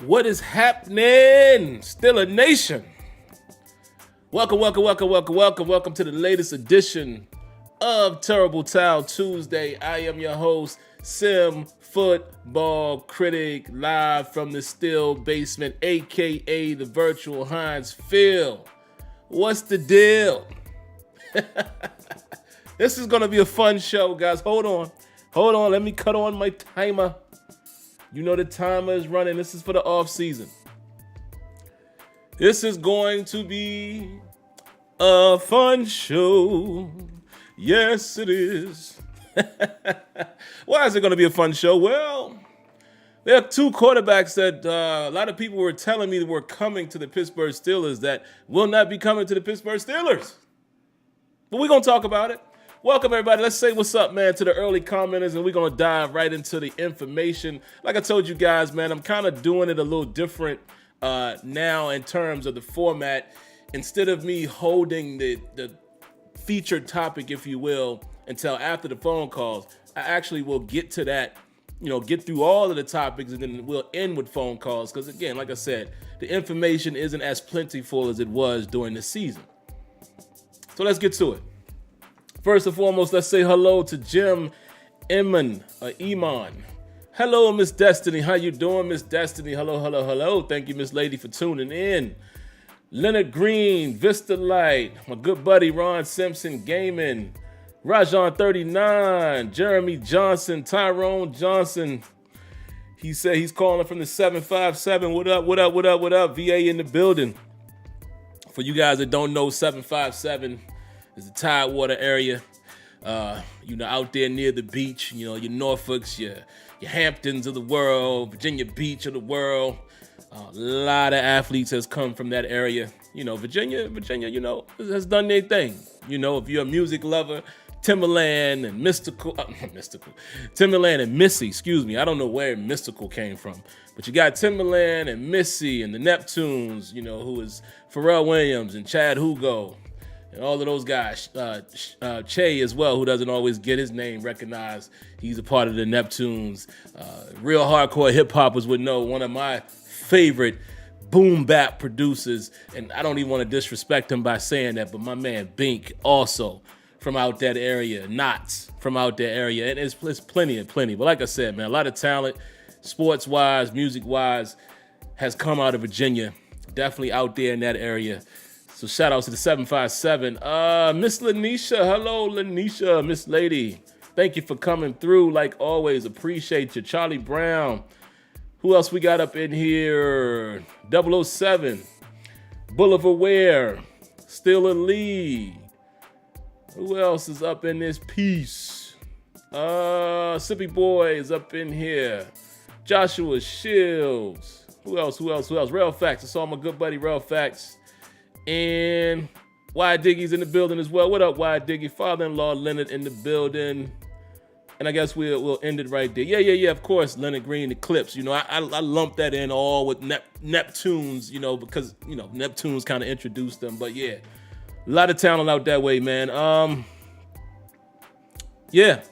What is happening? Still a nation. Welcome to the latest edition of Terrible Towel Tuesday. I am your host, SimFBallCritic, live from the Still Basement, aka the virtual Heinz Field. What's the deal? This is gonna be a fun show, guys. Hold on. Let me cut on my timer. You know the timer is running. This is for the off season. This is going to be a fun show. Yes, it is. Why is it going to be a fun show? Well, there are two quarterbacks that a lot of people were telling me that were coming to the Pittsburgh Steelers that will not be coming to the Pittsburgh Steelers. But we're going to talk about it. Welcome, everybody. Let's say what's up, man, to the early commenters, and we're going to dive right into the information. Like I told you guys, man, I'm kind of doing it a little different now in terms of the format. Instead of me holding the featured topic, if you will, until after the phone calls, I actually will get to that, get through all of the topics, and then we'll end with phone calls. Because, again, like I said, the information isn't as plentiful as it was during the season. So let's get to it. First and foremost, let's say hello to Jim Iman. Hello, Miss Destiny. How you doing, Miss Destiny? Hello. Thank you, Miss Lady, for tuning in. Leonard Green, Vista Light, my good buddy Ron Simpson Gaming, Rajon 39, Jeremy Johnson, Tyrone Johnson. He said he's calling from the 757. What up? VA in the building. For you guys that don't know, 757 is the Tidewater area, out there near the beach, your Norfolks, your Hamptons of the world, Virginia Beach of the world. A lot of athletes has come from that area. Virginia, has done their thing. If you're a music lover, Timberland and Timberland and Missy, I don't know where Mystical came from, but you got Timberland and Missy and the Neptunes, who is Pharrell Williams and Chad Hugo. And all of those guys, Che as well, who doesn't always get his name recognized. He's a part of the Neptunes. Real hardcore hip hoppers would know one of my favorite boom bap producers. And I don't even want to disrespect him by saying that, but my man Bink also from out that area, Knots from out that area. And it's plenty. But like I said, man, a lot of talent, sports-wise, music-wise, has come out of Virginia. Definitely out there in that area. So shout out to the 757. Miss Lanisha. Hello, Lanisha, Miss Lady. Thank you for coming through. Like always, appreciate you. Charlie Brown. Who else we got up in here? 007. Boulevard Ware. Still a lead. Who else is up in this piece? Sippy Boy is up in here. Joshua Shields. Who else? Real Facts. I saw my good buddy Real Facts. And Y Diggy's in the building as well. What up, Y Diggy? Father-in-law Leonard in the building. And I guess we'll end it right there. Yeah. Of course, Leonard Green, the Clips. I lump that in all with Neptunes, because, Neptunes kind of introduced them. But yeah, a lot of talent out that way, man. Yeah,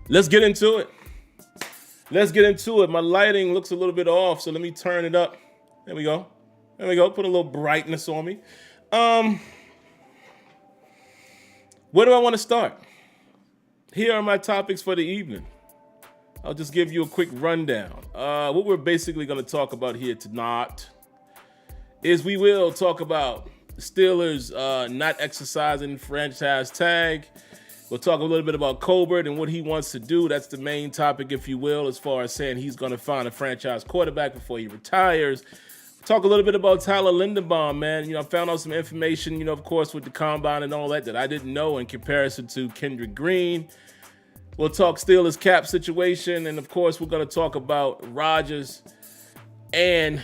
let's get into it. My lighting looks a little bit off, so let me turn it up. There we go. Put a little brightness on me. Where do I want to start? Here are my topics for the evening. I'll just give you a quick rundown. What we're basically going to talk about here tonight is we will talk about the Steelers not exercising franchise tag. We'll talk a little bit about Colbert and what he wants to do. That's the main topic, if you will, as far as saying he's going to find a franchise quarterback before he retires. Talk a little bit about Tyler Linderbaum, man. I found out some information, of course, with the combine and all that I didn't know in comparison to Kendrick Green. We'll talk Steelers cap situation, and of course, we're going to talk about Rodgers and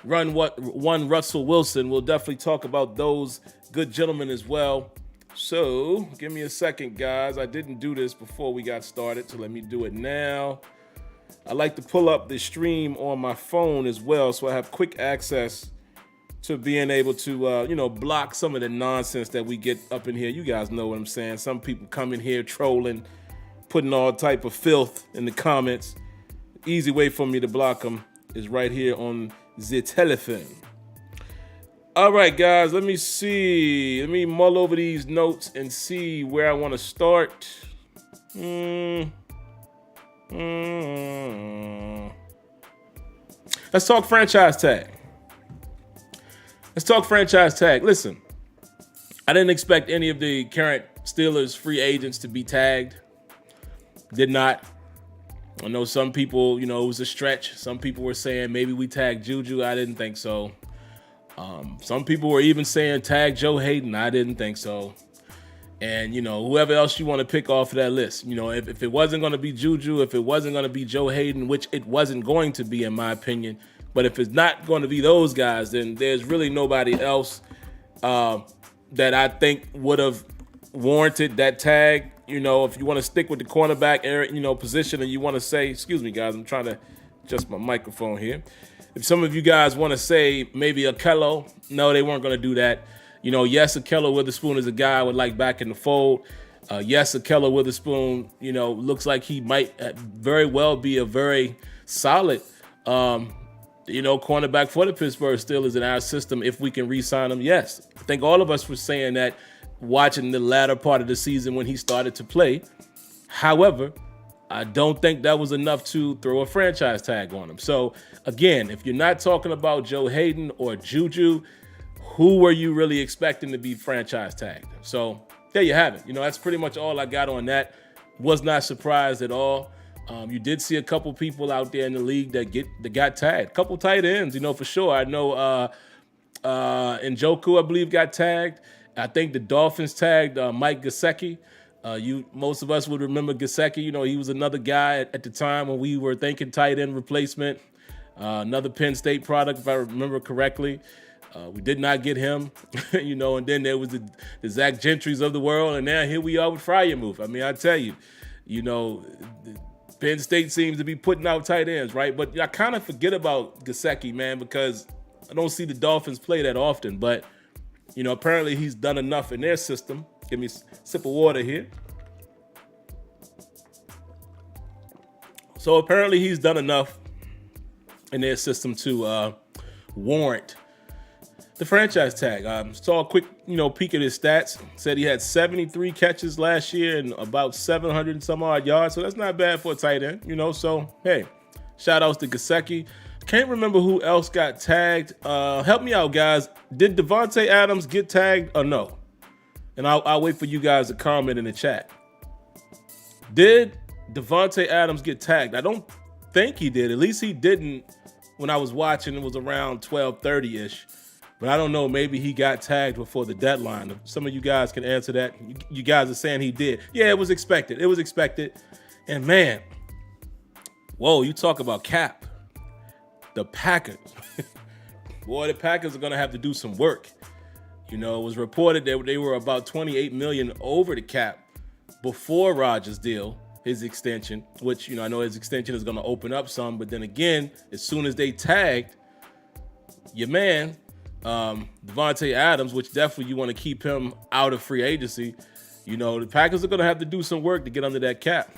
one Russell Wilson. We'll definitely talk about those good gentlemen as well. So, give me a second, guys. I didn't do this before we got started, so let me do it now. I like to pull up the stream on my phone as well, so I have quick access to being able to, block some of the nonsense that we get up in here. You guys know what I'm saying. Some people come in here trolling, putting all type of filth in the comments. Easy way for me to block them is right here on the telephone. All right, guys, let me see. Let me mull over these notes and see where I want to start. Let's talk franchise tag. Listen, I didn't expect any of the current Steelers free agents to be tagged. Did not. I know some people, it was a stretch. Some people were saying maybe we tag Juju. I didn't think so. Some people were even saying tag Joe Hayden. I didn't think so. And, whoever else you want to pick off of that list. If it wasn't going to be Juju, if it wasn't going to be Joe Hayden, which it wasn't going to be in my opinion, but if it's not going to be those guys, then there's really nobody else that I think would have warranted that tag. If you want to stick with the cornerback area, position, and you want to say, excuse me, guys, I'm trying to adjust my microphone here. If some of you guys want to say maybe Akello, no, they weren't going to do that. Yes, Akello Witherspoon is a guy I would like back in the fold. Yes, Akello Witherspoon, looks like he might very well be a very solid, cornerback for the Pittsburgh Steelers in our system if we can re-sign him. Yes, I think all of us were saying that watching the latter part of the season when he started to play. However, I don't think that was enough to throw a franchise tag on him. So, again, if you're not talking about Joe Hayden or Juju, who were you really expecting to be franchise tagged? So, there you have it. That's pretty much all I got on that. Was not surprised at all. You did see a couple people out there in the league that got tagged. A couple tight ends, for sure. I know Njoku, I believe, got tagged. I think the Dolphins tagged Mike Gesicki. Most of us would remember Gesicki. He was another guy at the time when we were thinking tight end replacement. Another Penn State product, if I remember correctly. We did not get him, and then there was the Zach Gentrys of the world, and now here we are with Freiermuth. I mean, I tell you, Penn State seems to be putting out tight ends, right? But I kind of forget about Gesicki, man, because I don't see the Dolphins play that often. But, apparently he's done enough in their system. Give me a sip of water here. So apparently he's done enough in their system to warrant the franchise tag. Saw a quick, peek at his stats. Said he had 73 catches last year and about 700 and some odd yards. So that's not bad for a tight end, So, hey, shout outs to Gesicki. Can't remember who else got tagged. Help me out, guys. Did Devante Adams get tagged or no? And I'll wait for you guys to comment in the chat. Did Devante Adams get tagged? I don't think he did. At least he didn't when I was watching. It was around 12:30-ish. But I don't know. Maybe he got tagged before the deadline. If some of you guys can answer that. You guys are saying he did. Yeah, it was expected. And, man, whoa, you talk about cap. The Packers. Boy, the Packers are going to have to do some work. It was reported that they were about $28 million over the cap before Rodgers' deal, his extension, which, I know his extension is going to open up some. But then again, as soon as they tagged your man, Devante Adams, which definitely you want to keep him out of free agency, the Packers are going to have to do some work to get under that cap.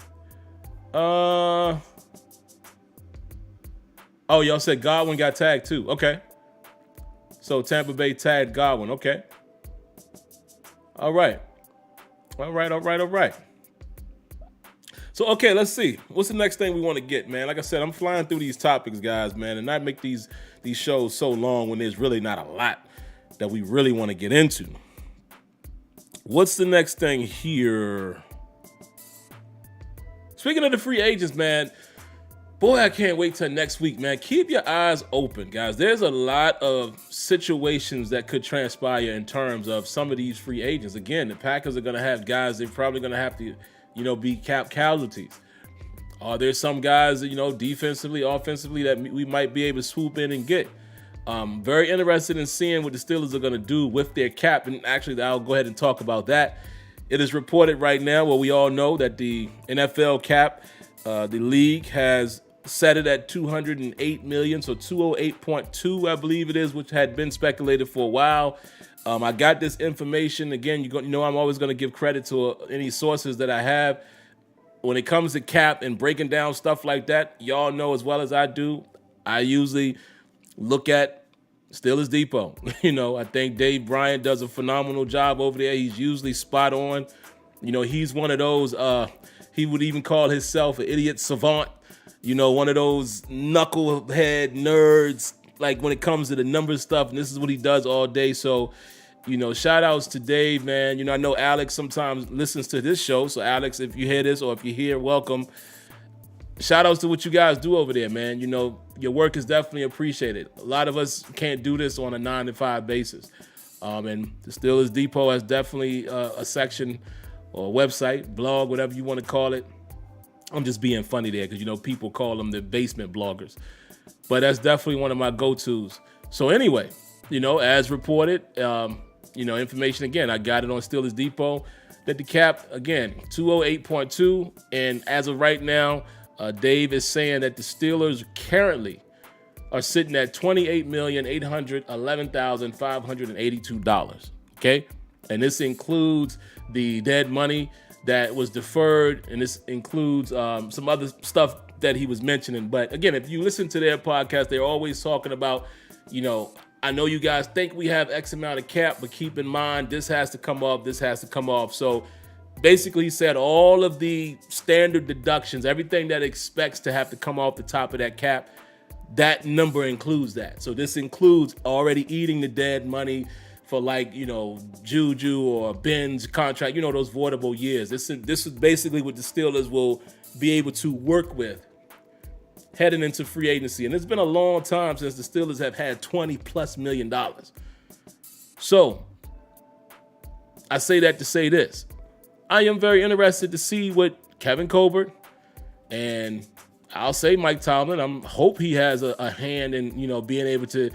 Oh, y'all said Godwin got tagged too. Okay. So Tampa Bay tagged Godwin. Okay. All right. So, okay, let's see. What's the next thing we want to get, man? Like I said, I'm flying through these topics, guys, man, and not make these shows so long when there's really not a lot that we really want to get into. What's the next thing here? Speaking of the free agents, man, boy, I can't wait till next week, man. Keep your eyes open, guys. There's a lot of situations that could transpire in terms of some of these free agents. Again, the Packers are going to have guys they're probably going to have to, be cap casualties. There's some guys, defensively, offensively that we might be able to swoop in and get. Very interested in seeing what the Steelers are going to do with their cap. And actually, I'll go ahead and talk about that. It is reported right now, we all know that the NFL cap, the league has set it at $208 million, so 208.2, I believe it is, which had been speculated for a while. I got this information. Again, I'm always going to give credit to any sources that I have. When it comes to cap and breaking down stuff like that, y'all know as well as I do, I usually look at Steelers Depot. I think Dave Bryant does a phenomenal job over there. He's usually spot on. He's one of those, he would even call himself an idiot savant. One of those knucklehead nerds, like when it comes to the numbers stuff, and this is what he does all day. So, shout outs to Dave, man. I know Alex sometimes listens to this show. So Alex, if you hear this or if you're here, welcome. Shout outs to what you guys do over there, man. Your work is definitely appreciated. A lot of us can't do this on a 9-to-5 basis. And the Steelers Depot has definitely a section or a website, blog, whatever you want to call it. I'm just being funny there because, people call them the basement bloggers. But that's definitely one of my go-tos. So anyway, as reported, information again, I got it on Steelers Depot that the cap, again, 208.2. And as of right now, Dave is saying that the Steelers currently are sitting at $28,811,582. Okay? And this includes the dead money that was deferred, and this includes some other stuff that he was mentioning. But again, if you listen to their podcast, they're always talking about, I know you guys think we have X amount of cap, but keep in mind, this has to come off, this has to come off. So basically he said all of the standard deductions, everything that expects to have to come off the top of that cap, that number includes that. So this includes already eating the dead money for Juju or Ben's contract, those voidable years. This is basically what the Steelers will be able to work with heading into free agency. And it's been a long time since the Steelers have had $20+ million. So I say that to say this. I am very interested to see what Kevin Colbert and I'll say Mike Tomlin, I hope he has a hand in, being able to,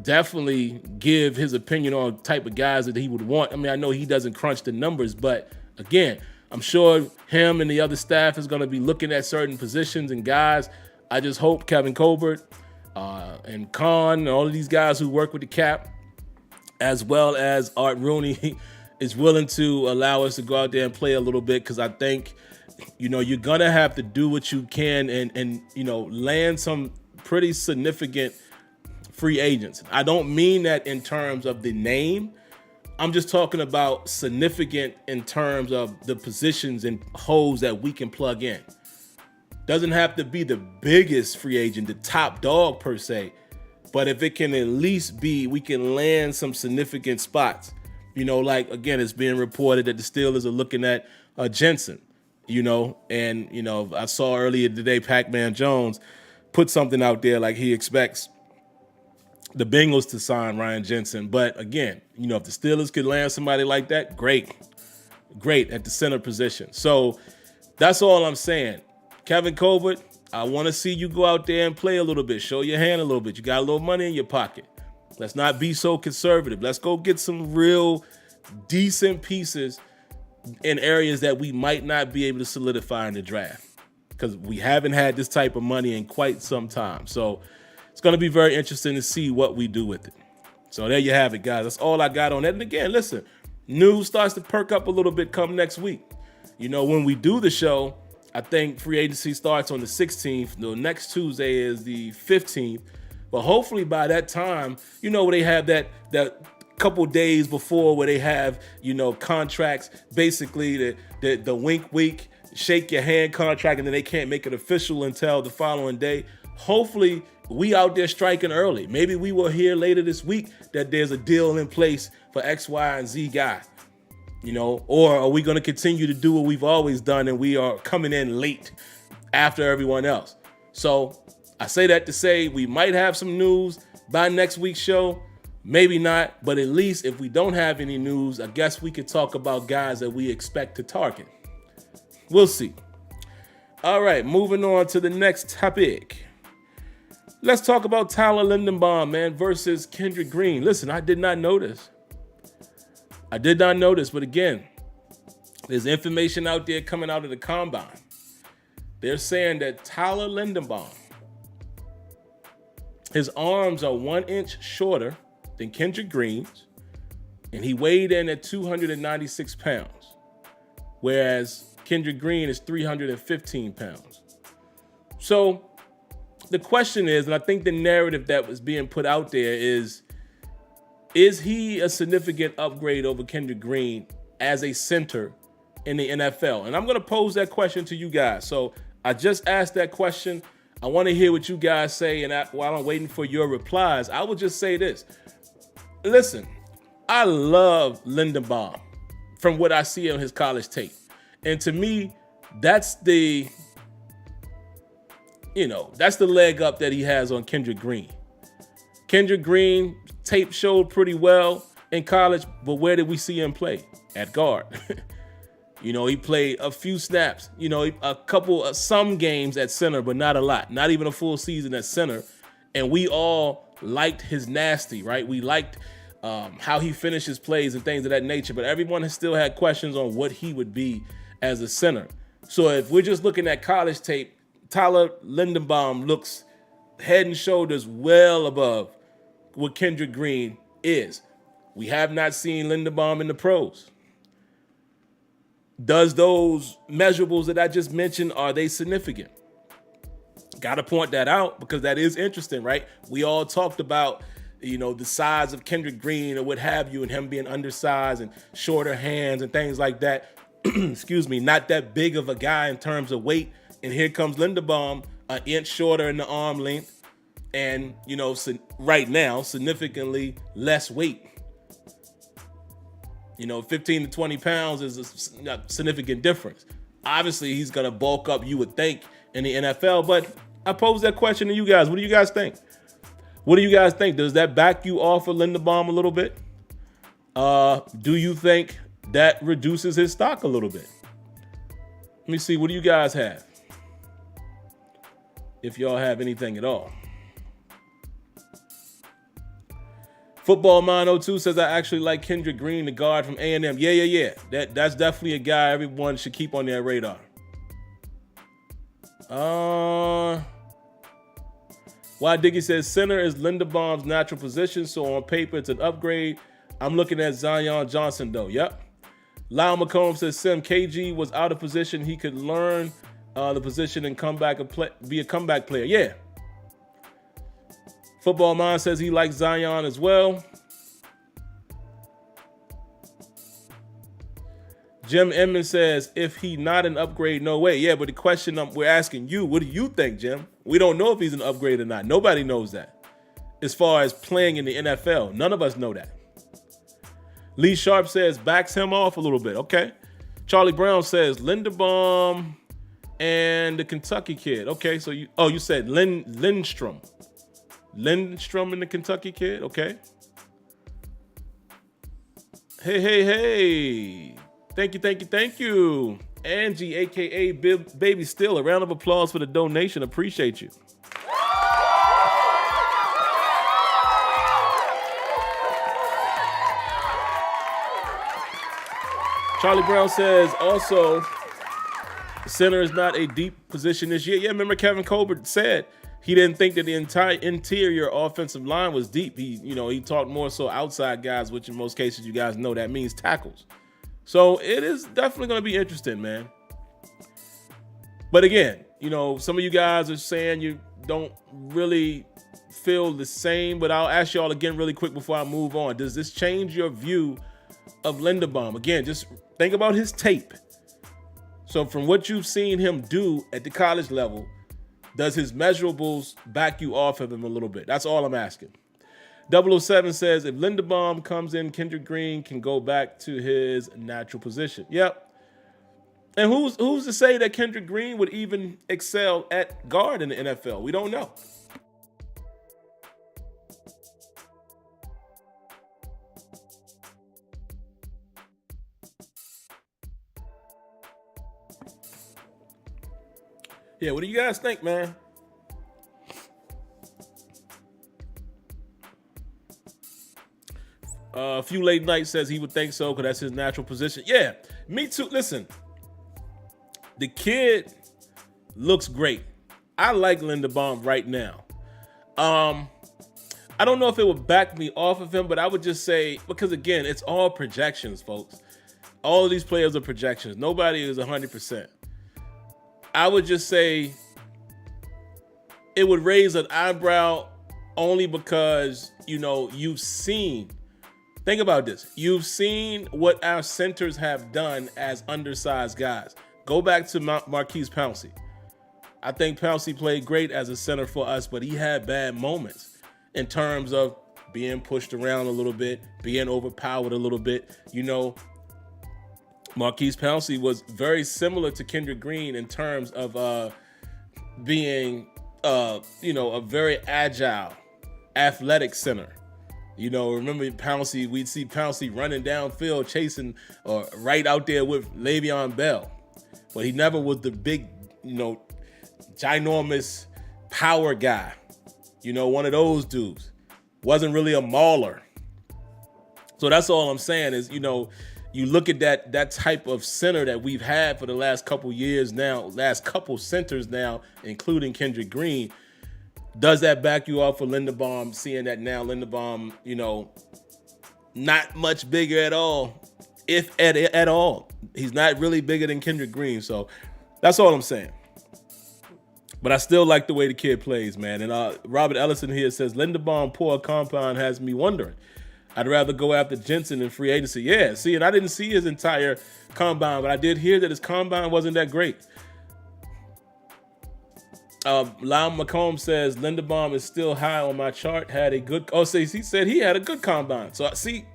definitely give his opinion on type of guys that he would want. I mean, I know he doesn't crunch the numbers, but again, I'm sure him and the other staff is going to be looking at certain positions and guys. I just hope Kevin Colbert and Khan and all of these guys who work with the cap, as well as Art Rooney, is willing to allow us to go out there and play a little bit, because I think, you're going to have to do what you can and land some pretty significant free agents. I don't mean that in terms of the name. I'm just talking about significant in terms of the positions and holes that we can plug in. Doesn't have to be the biggest free agent, the top dog per se, but if it can at least be, we can land some significant spots. Again, it's being reported that the Steelers are looking at Jensen, and, I saw earlier today, Pac-Man Jones put something out there like he expects the Bengals to sign Ryan Jensen. But again, if the Steelers could land somebody like that, great at the center position. So that's all I'm saying. Kevin Colbert, I want to see you go out there and play a little bit, show your hand a little bit. You got a little money in your pocket. Let's not be so conservative. Let's go get some real decent pieces in areas that we might not be able to solidify in the draft, because we haven't had this type of money in quite some time. So it's going to be very interesting to see what we do with it. So there you have it, guys. That's all I got on that. And again, listen, news starts to perk up a little bit come next week. When we do the show, I think free agency starts on the 16th. The next Tuesday is the 15th. But hopefully by that time, where they have that couple days before where they have, contracts, basically the wink week, shake your hand contract, and then they can't make it official until the following day. Hopefully we out there striking early. Maybe we will hear later this week that there's a deal in place for X, Y, and Z guy. Or are we going to continue to do what we've always done and we are coming in late after everyone else? So I say that to say we might have some news by next week's show. Maybe not, but at least if we don't have any news, I guess we could talk about guys that we expect to target. We'll see. All right, moving on to the next topic. Let's talk about Tyler Linderbaum, man, versus Kendrick Green. Listen, I did not notice. But again, there's information out there coming out of the combine. They're saying that Tyler Linderbaum, his arms are 1 inch shorter than Kendrick Green's, and he weighed in at 296 pounds, whereas Kendrick Green is 315 pounds. So the question is, and I think the narrative that was being put out there is he a significant upgrade over Kendrick Green as a center in the NFL? And I'm going to pose that question to you guys. So I just asked that question. I want to hear what you guys say. And while I'm waiting for your replies, I will just say this. Listen, I love Linderbaum from what I see on his college tape. And to me, that's the leg up that he has on Kendrick Green. Kendrick Green tape showed pretty well in college, but where did we see him play? At guard. He played a few snaps, some games at center, but not a lot, not even a full season at center. And we all liked his nasty, right? We liked how he finished his plays and things of that nature, but everyone has still had questions on what he would be as a center. So if we're just looking at college tape, Tyler Linderbaum looks head and shoulders well above what Kendrick Green is. We have not seen Linderbaum in the pros. Does those measurables that I just mentioned, are they significant? Got to point that out because that is interesting, right? We all talked about, the size of Kendrick Green or what have you, and him being undersized and shorter hands and things like that. Excuse me, not that big of a guy in terms of weight. And here comes Linderbaum, an inch shorter in the arm length. And, right now, significantly less weight. 15 to 20 pounds is a significant difference. Obviously, he's going to bulk up, you would think, in the NFL. But I pose that question to you guys. What do you guys think? Does that back you off of Linderbaum a little bit? Do you think that reduces his stock a little bit? Let me see. What do you guys have? If y'all have anything at all. Football Mind 02 says, I actually like Kendrick Green, the guard from A&M. Yeah. That's definitely a guy everyone should keep on their radar. Why Diggy says, center is Linderbaum's natural position, so on paper it's an upgrade. I'm looking at Zion Johnson, though. Yep. Lyle McComb says, Sim, KG was out of position. He could learn the position and be a comeback player. Yeah. Football Mind says he likes Zion as well. Jim Emmons says, if he not an upgrade, no way. Yeah, but the question we're asking you, what do you think, Jim? We don't know if he's an upgrade or not. Nobody knows that. As far as playing in the NFL, none of us know that. Lee Sharp says, backs him off a little bit. Okay. Charlie Brown says, Linderbaum and the Kentucky kid. Okay, so you said Lindstrom. Lindstrom and the Kentucky kid. Okay. Hey. Thank you. Angie, a.k.a. Baby Still. A round of applause for the donation. Appreciate you. Charlie Brown says, also, center is not a deep position this year. Yeah, remember Kevin Colbert said he didn't think that the entire interior offensive line was deep. He talked more so outside guys, which in most cases you guys know that means tackles. So it is definitely going to be interesting, man. But again, some of you guys are saying you don't really feel the same, but I'll ask y'all again really quick before I move on. Does this change your view of Linderbaum? Again, just think about his tape. So from what you've seen him do at the college level, does his measurables back you off of him a little bit? That's all I'm asking. 007 says, if Linderbaum comes in, Kendrick Green can go back to his natural position. Yep. And who's to say that Kendrick Green would even excel at guard in the NFL? We don't know. Yeah, what do you guys think, man? A few late nights says he would think so because that's his natural position. Yeah, me too. Listen, the kid looks great. I like Linderbaum right now. I don't know if it would back me off of him, but I would just say, because again, it's all projections, folks. All of these players are projections. Nobody is 100%. I would just say it would raise an eyebrow only because, you've seen, think about this. You've seen what our centers have done as undersized guys. Go back to Marquise Pouncey. I think Pouncey played great as a center for us, but he had bad moments in terms of being pushed around a little bit, being overpowered a little bit. Marquise Pouncey was very similar to Kendrick Green in terms of being, a very agile, athletic center. Remember Pouncey, we'd see Pouncey running downfield, chasing or right out there with Le'Veon Bell. But he never was the big, ginormous power guy. One of those dudes. Wasn't really a mauler. So that's all I'm saying is, you look at that type of center that we've had for the last couple years now, last couple centers now, including Kendrick Green. Does that back you up for Linderbaum, seeing that now Linderbaum, not much bigger at all, if at all. He's not really bigger than Kendrick Green. So that's all I'm saying. But I still like the way the kid plays, man. And Robert Ellison here says, Linderbaum poor compound has me wondering. I'd rather go after Jensen in free agency. Yeah, see, and I didn't see his entire combine, but I did hear that his combine wasn't that great. Lau McComb says, Linderbaum is still high on my chart. He said he had a good combine. So, see,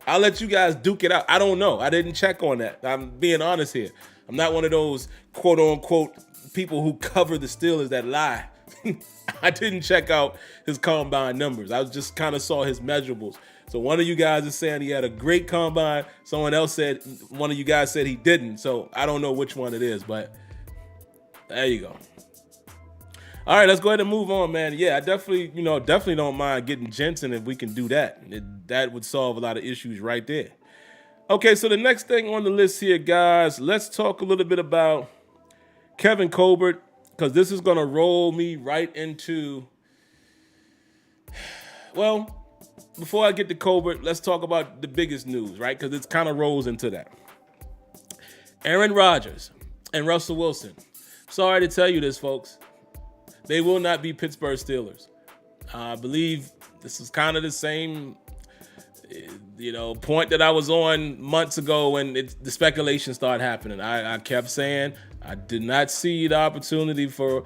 I'll let you guys duke it out. I don't know. I didn't check on that. I'm being honest here. I'm not one of those quote-unquote people who cover the Steelers that lie. I didn't check out his combine numbers. I just kind of saw his measurables. So one of you guys is saying he had a great combine. One of you guys said he didn't. So I don't know which one it is, but there you go. All right, let's go ahead and move on, man. Yeah, I definitely don't mind getting Jensen if we can do that. That would solve a lot of issues right there. Okay, so the next thing on the list here, guys, let's talk a little bit about Kevin Colbert, because this is going to roll me right into, well, before I get to Colbert, let's talk about the biggest news, right? Because it kind of rolls into that. Aaron Rodgers and Russell Wilson. Sorry to tell you this, folks. They will not be Pittsburgh Steelers. I believe this is kind of the same, point that I was on months ago when the speculation started happening. I kept saying I did not see the opportunity for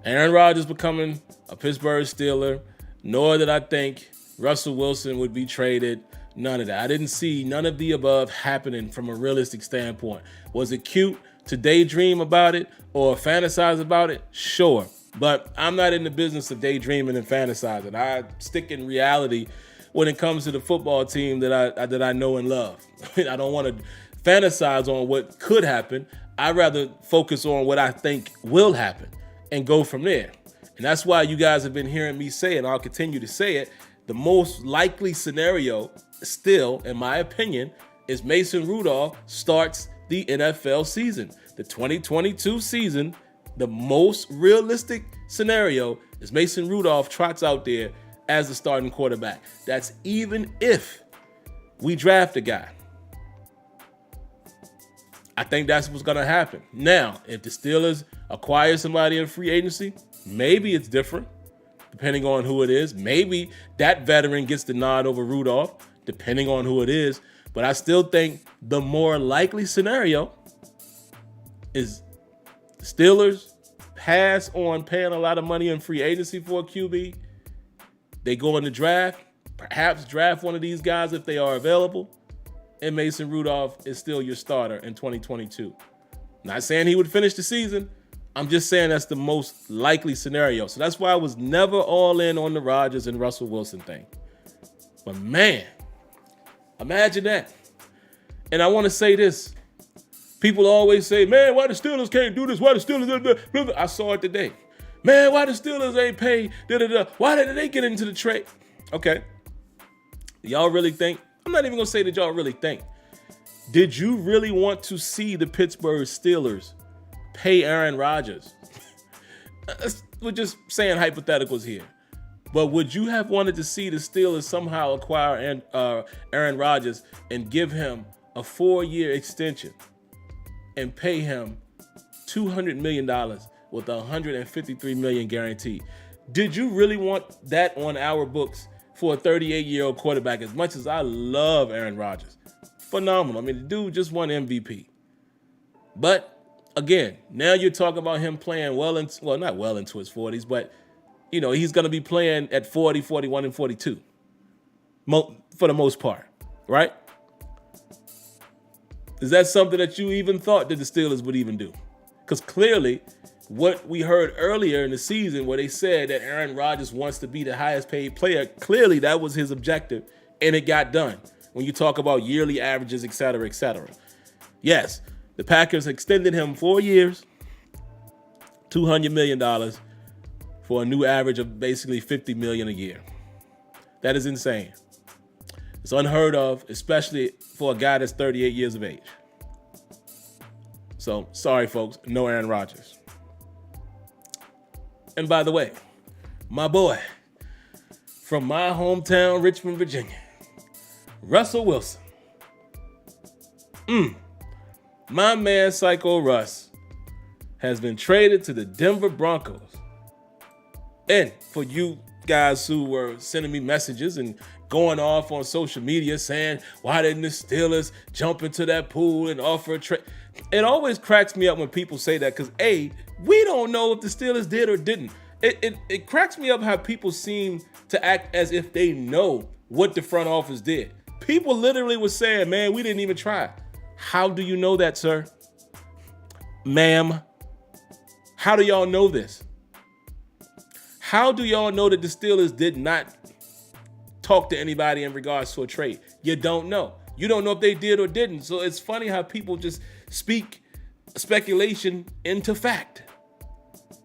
Aaron Rodgers becoming a Pittsburgh Steeler, nor did I think Russell Wilson would be traded. None of that. I didn't see none of the above happening from a realistic standpoint. Was it cute to daydream about it or fantasize about it? Sure. But I'm not in the business of daydreaming and fantasizing. I stick in reality when it comes to the football team that I know and love. I don't want to fantasize on what could happen. I'd rather focus on what I think will happen and go from there. And that's why you guys have been hearing me say, and I'll continue to say it, the most likely scenario still, in my opinion, is Mason Rudolph starts the NFL season. The 2022 season, the most realistic scenario is Mason Rudolph trots out there as the starting quarterback. That's even if we draft a guy. I think that's what's going to happen. Now, if the Steelers acquire somebody in free agency, maybe it's different, depending on who it is. Maybe that veteran gets the nod over Rudolph, depending on who it is. But I still think the more likely scenario is the Steelers pass on paying a lot of money in free agency for a QB. They go in the draft, perhaps draft one of these guys if they are available, and Mason Rudolph is still your starter in 2022. Not saying he would finish the season. I'm just saying that's the most likely scenario. So that's why I was never all in on the Rodgers and Russell Wilson thing. But man, imagine that. And I want to say this. People always say, man, why the Steelers can't do this? Why the Steelers? I saw it today. Man, why the Steelers ain't paid? Why didn't they get into the trade? Okay. Y'all really think? I'm not even going to say that y'all really think. Did you really want to see the Pittsburgh Steelers pay Aaron Rodgers? We're just saying hypotheticals here. But would you have wanted to see the Steelers somehow acquire Aaron Rodgers and give him a 4-year extension and pay him $200 million with $153 million guaranteed? Did you really want that on our books for a 38-year-old quarterback? As much as I love Aaron Rodgers, phenomenal. I mean, the dude just won MVP. But again, now you're talking about him playing not well into his 40s, but he's going to be playing at 40, 41, and 42 for the most part, right? Is that something that you even thought that the Steelers would even do? Because clearly, what we heard earlier in the season where they said that Aaron Rodgers wants to be the highest paid player, clearly that was his objective, and it got done. When you talk about yearly averages, et cetera, et cetera. Yes, the Packers extended him 4 years, $200 million for a new average of basically $50 million a year. That is insane. It's unheard of, especially for a guy that's 38 years of age. So, sorry, folks, no Aaron Rodgers. And by the way, my boy from my hometown, Richmond, Virginia, Russell Wilson. My man, Psycho Russ, has been traded to the Denver Broncos. And for you guys who were sending me messages and going off on social media saying, why didn't the Steelers jump into that pool and offer a trade? It always cracks me up when people say that because, A, we don't know if the Steelers did or didn't. It cracks me up how people seem to act as if they know what the front office did. People literally were saying, man, we didn't even try. How do you know that, sir? Ma'am, how do y'all know this? How do y'all know that the Steelers did not talk to anybody in regards to a trade? You don't know. You don't know if they did or didn't. So it's funny how people just speak speculation into fact.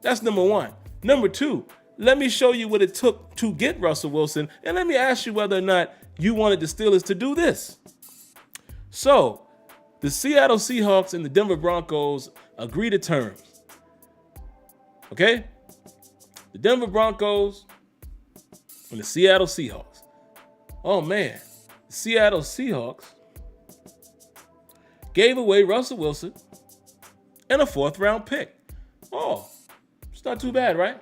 That's number one. Number two, let me show you what it took to get Russell Wilson, and let me ask you whether or not you wanted the Steelers to do this. So, the Seattle Seahawks and the Denver Broncos agree to terms. Okay? The Denver Broncos and the Seattle Seahawks. Oh, man. The Seattle Seahawks gave away Russell Wilson and a 4th-round pick. Oh, it's not too bad, right?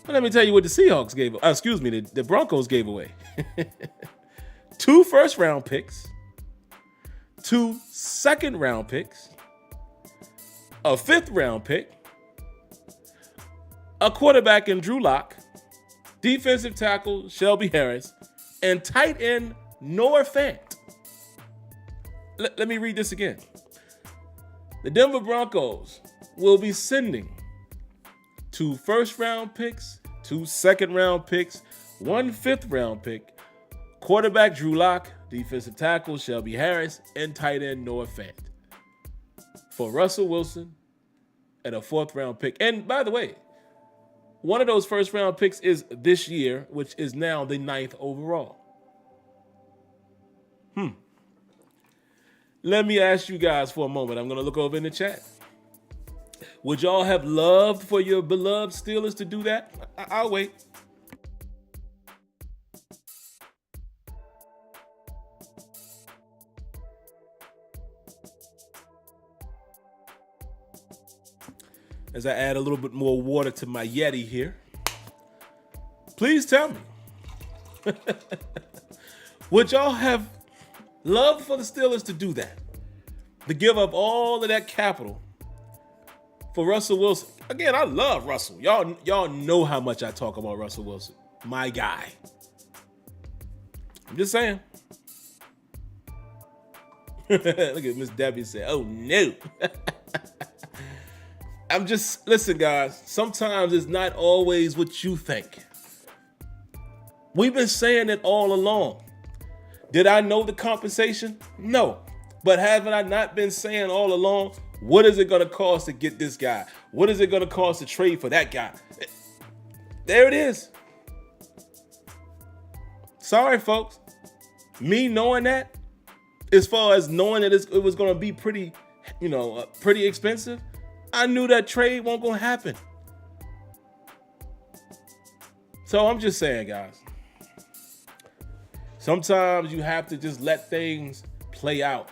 But let me tell you what the Seahawks gave. The Broncos gave away. 2 first-round picks, 2 second-round picks, a 5th-round pick, a quarterback in Drew Lock, defensive tackle Shelby Harris, and tight end Noah Fant. Let me read this again. The Denver Broncos will be sending 2 first-round picks, 2 second-round picks, 1 5th-round pick, quarterback Drew Lock, defensive tackle Shelby Harris, and tight end Noah Fant for Russell Wilson and a 4th-round pick. And by the way, one of those first-round picks is this year, which is now the 9th overall. Let me ask you guys for a moment. I'm going to look over in the chat. Would y'all have loved for your beloved Steelers to do that? I'll wait. As I add a little bit more water to my Yeti here, please tell me. Would y'all have loved for the Steelers to do that? To give up all of that capital for Russell Wilson? Again, I love Russell. Y'all know how much I talk about Russell Wilson. My guy. I'm just saying. Look at Miss Debbie say, oh no. Listen, guys, sometimes it's not always what you think. We've been saying it all along. Did I know the compensation? No. But haven't I not been saying all along, what is it going to cost to get this guy? What is it going to cost to trade for that guy? There it is. Sorry, folks. Me knowing that, as far as knowing that it was going to be pretty expensive, I knew that trade wasn't going to happen. So I'm just saying, guys, sometimes you have to just let things play out.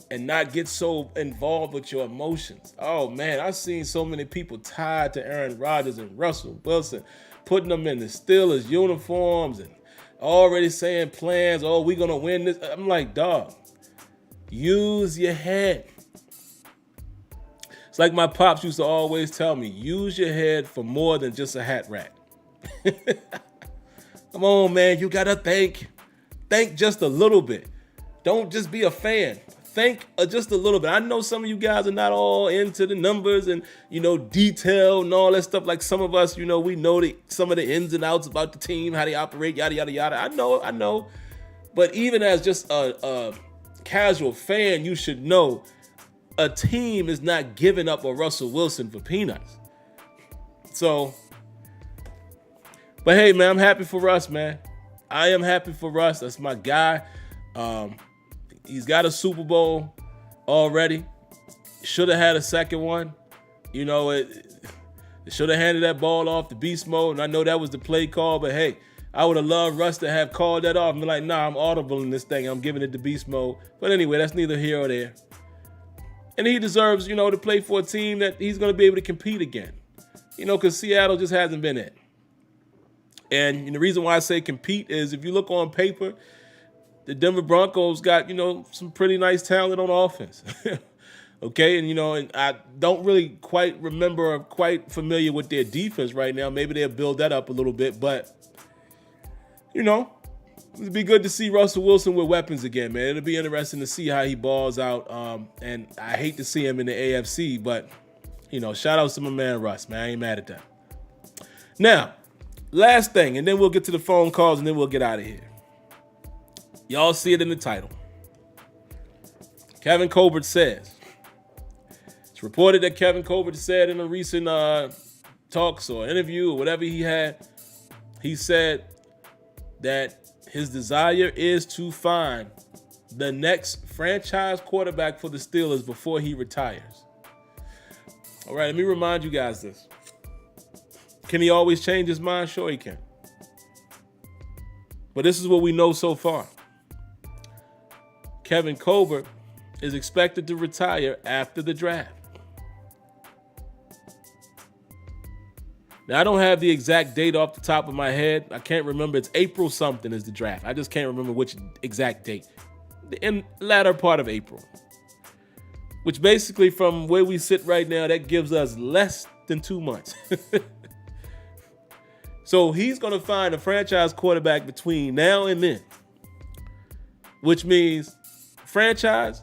and not get so involved with your emotions. Oh man, I've seen so many people tied to Aaron Rodgers and Russell Wilson, putting them in the Steelers uniforms and already saying plans, oh, we're gonna win this. I'm like, dog, use your head. It's like my pops used to always tell me, use your head for more than just a hat rack. Come on, man, you gotta think. Think just a little bit. Don't just be a fan. Think just a little bit. I know some of you guys are not all into the numbers and, detail and all that stuff. Like some of us, we know some of the ins and outs about the team, how they operate, yada, yada, yada. I know. But even as just a casual fan, you should know a team is not giving up a Russell Wilson for peanuts. So, but hey, man, I'm happy for Russ, man. I am happy for Russ. That's my guy. He's got a Super Bowl already. Should have had a second one. It should have handed that ball off to beast mode, and I know that was the play call, but hey, I would have loved Russ to have called that off and be like, nah, I'm audible in this thing. I'm giving it to beast mode. But anyway, that's neither here or there. And he deserves, to play for a team that he's going to be able to compete again. Because Seattle just hasn't been it. And the reason why I say compete is if you look on paper, the Denver Broncos got, some pretty nice talent on offense. Okay, and I don't really quite remember or quite familiar with their defense right now. Maybe they'll build that up a little bit, but, it'd be good to see Russell Wilson with weapons again, man. It'll be interesting to see how he balls out, and I hate to see him in the AFC, but, shout out to my man Russ, man. I ain't mad at that. Now, last thing, and then we'll get to the phone calls, and then we'll get out of here. Y'all see it in the title. Kevin Colbert says. It's reported that Kevin Colbert said in a recent talks or interview or whatever he had, he said that his desire is to find the next franchise quarterback for the Steelers before he retires. All right, let me remind you guys this. Can he always change his mind? Sure he can. But this is what we know so far. Kevin Colbert is expected to retire after the draft. Now, I don't have the exact date off the top of my head. I can't remember. It's April something is the draft. I just can't remember which exact date. In the latter part of April. Which basically from where we sit right now, that gives us less than 2 months. So he's going to find a franchise quarterback between now and then. Which means franchise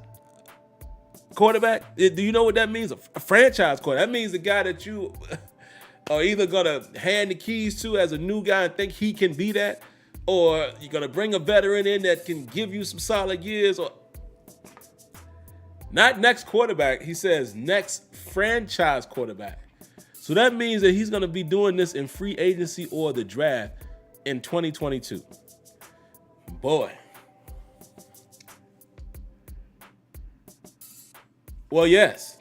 quarterback. Do you know what that means? A franchise quarterback. That means the guy that you are either going to hand the keys to as a new guy and think he can be that, or you're going to bring a veteran in that can give you some solid years. Or not next quarterback. He says next franchise quarterback. So that means that he's going to be doing this in free agency or the draft in 2022. Boy. Well, yes.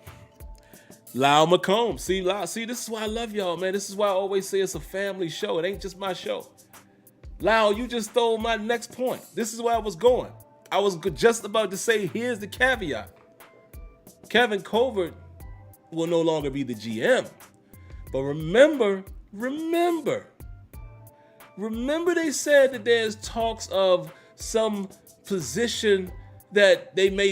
Lyle McComb. See, this is why I love y'all, man. This is why I always say it's a family show. It ain't just my show. Lyle, you just stole my next point. This is where I was going. I was just about to say, here's the caveat. Kevin Colbert will no longer be the GM. But remember they said that there's talks of some position that they may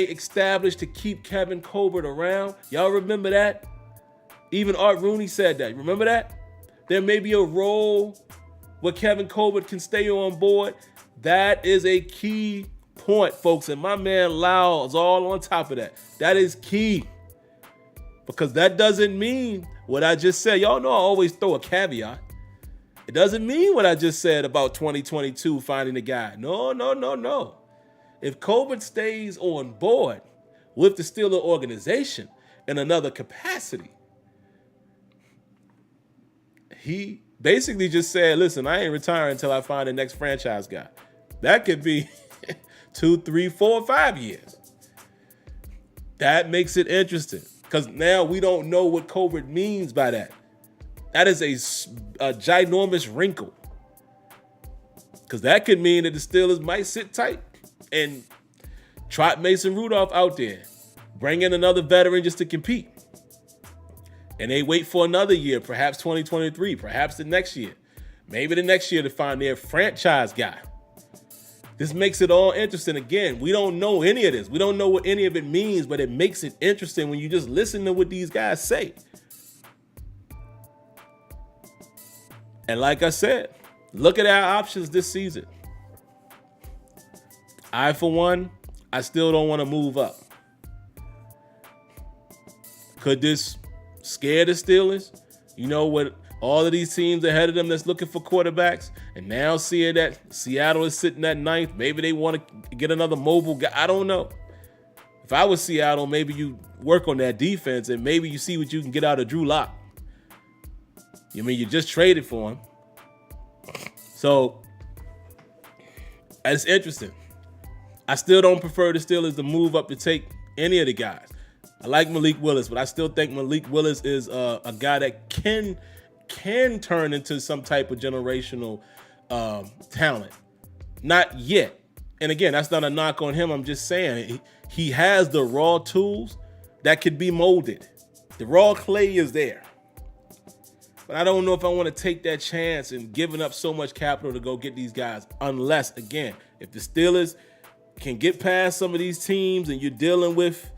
establish to keep Kevin Colbert around. Y'all remember that? Even Art Rooney said that. Remember that? There may be a role where Kevin Colbert can stay on board. That is a key point, folks. And my man Lyle is all on top of that. That is key. Because that doesn't mean what I just said. Y'all know I always throw a caveat. It doesn't mean what I just said about 2022 finding a guy. No. If Colbert stays on board with the Steelers organization in another capacity, he basically just said, listen, I ain't retiring until I find the next franchise guy. That could be 2, 3, 4, 5 years. That makes it interesting because now we don't know what Colbert means by that. That is a ginormous wrinkle because that could mean that the Steelers might sit tight and Trot Mason Rudolph out there. Bring in another veteran just to compete. And they wait for another year, perhaps 2023, perhaps the next year. Maybe the next year to find their franchise guy. This makes it all interesting. Again, we don't know any of this. We don't know what any of it means, but it makes it interesting when you just listen to what these guys say. And like I said, look at our options this season. For one, I still don't want to move up. Could this scare the Steelers? You know what? All of these teams ahead of them that's looking for quarterbacks, and now seeing that Seattle is sitting at 9th, maybe they want to get another mobile guy. I don't know. If I was Seattle, maybe you work on that defense and maybe you see what you can get out of Drew Lock. You mean you just traded for him. So it's interesting. I still don't prefer the Steelers to move up to take any of the guys. I like Malik Willis, but I still think Malik Willis is a guy that can turn into some type of generational talent. Not yet. And again, that's not a knock on him. I'm just saying he has the raw tools that could be molded. The raw clay is there. But I don't know if I want to take that chance and giving up so much capital to go get these guys. Unless, again, if the Steelers can get past some of these teams and you're dealing with,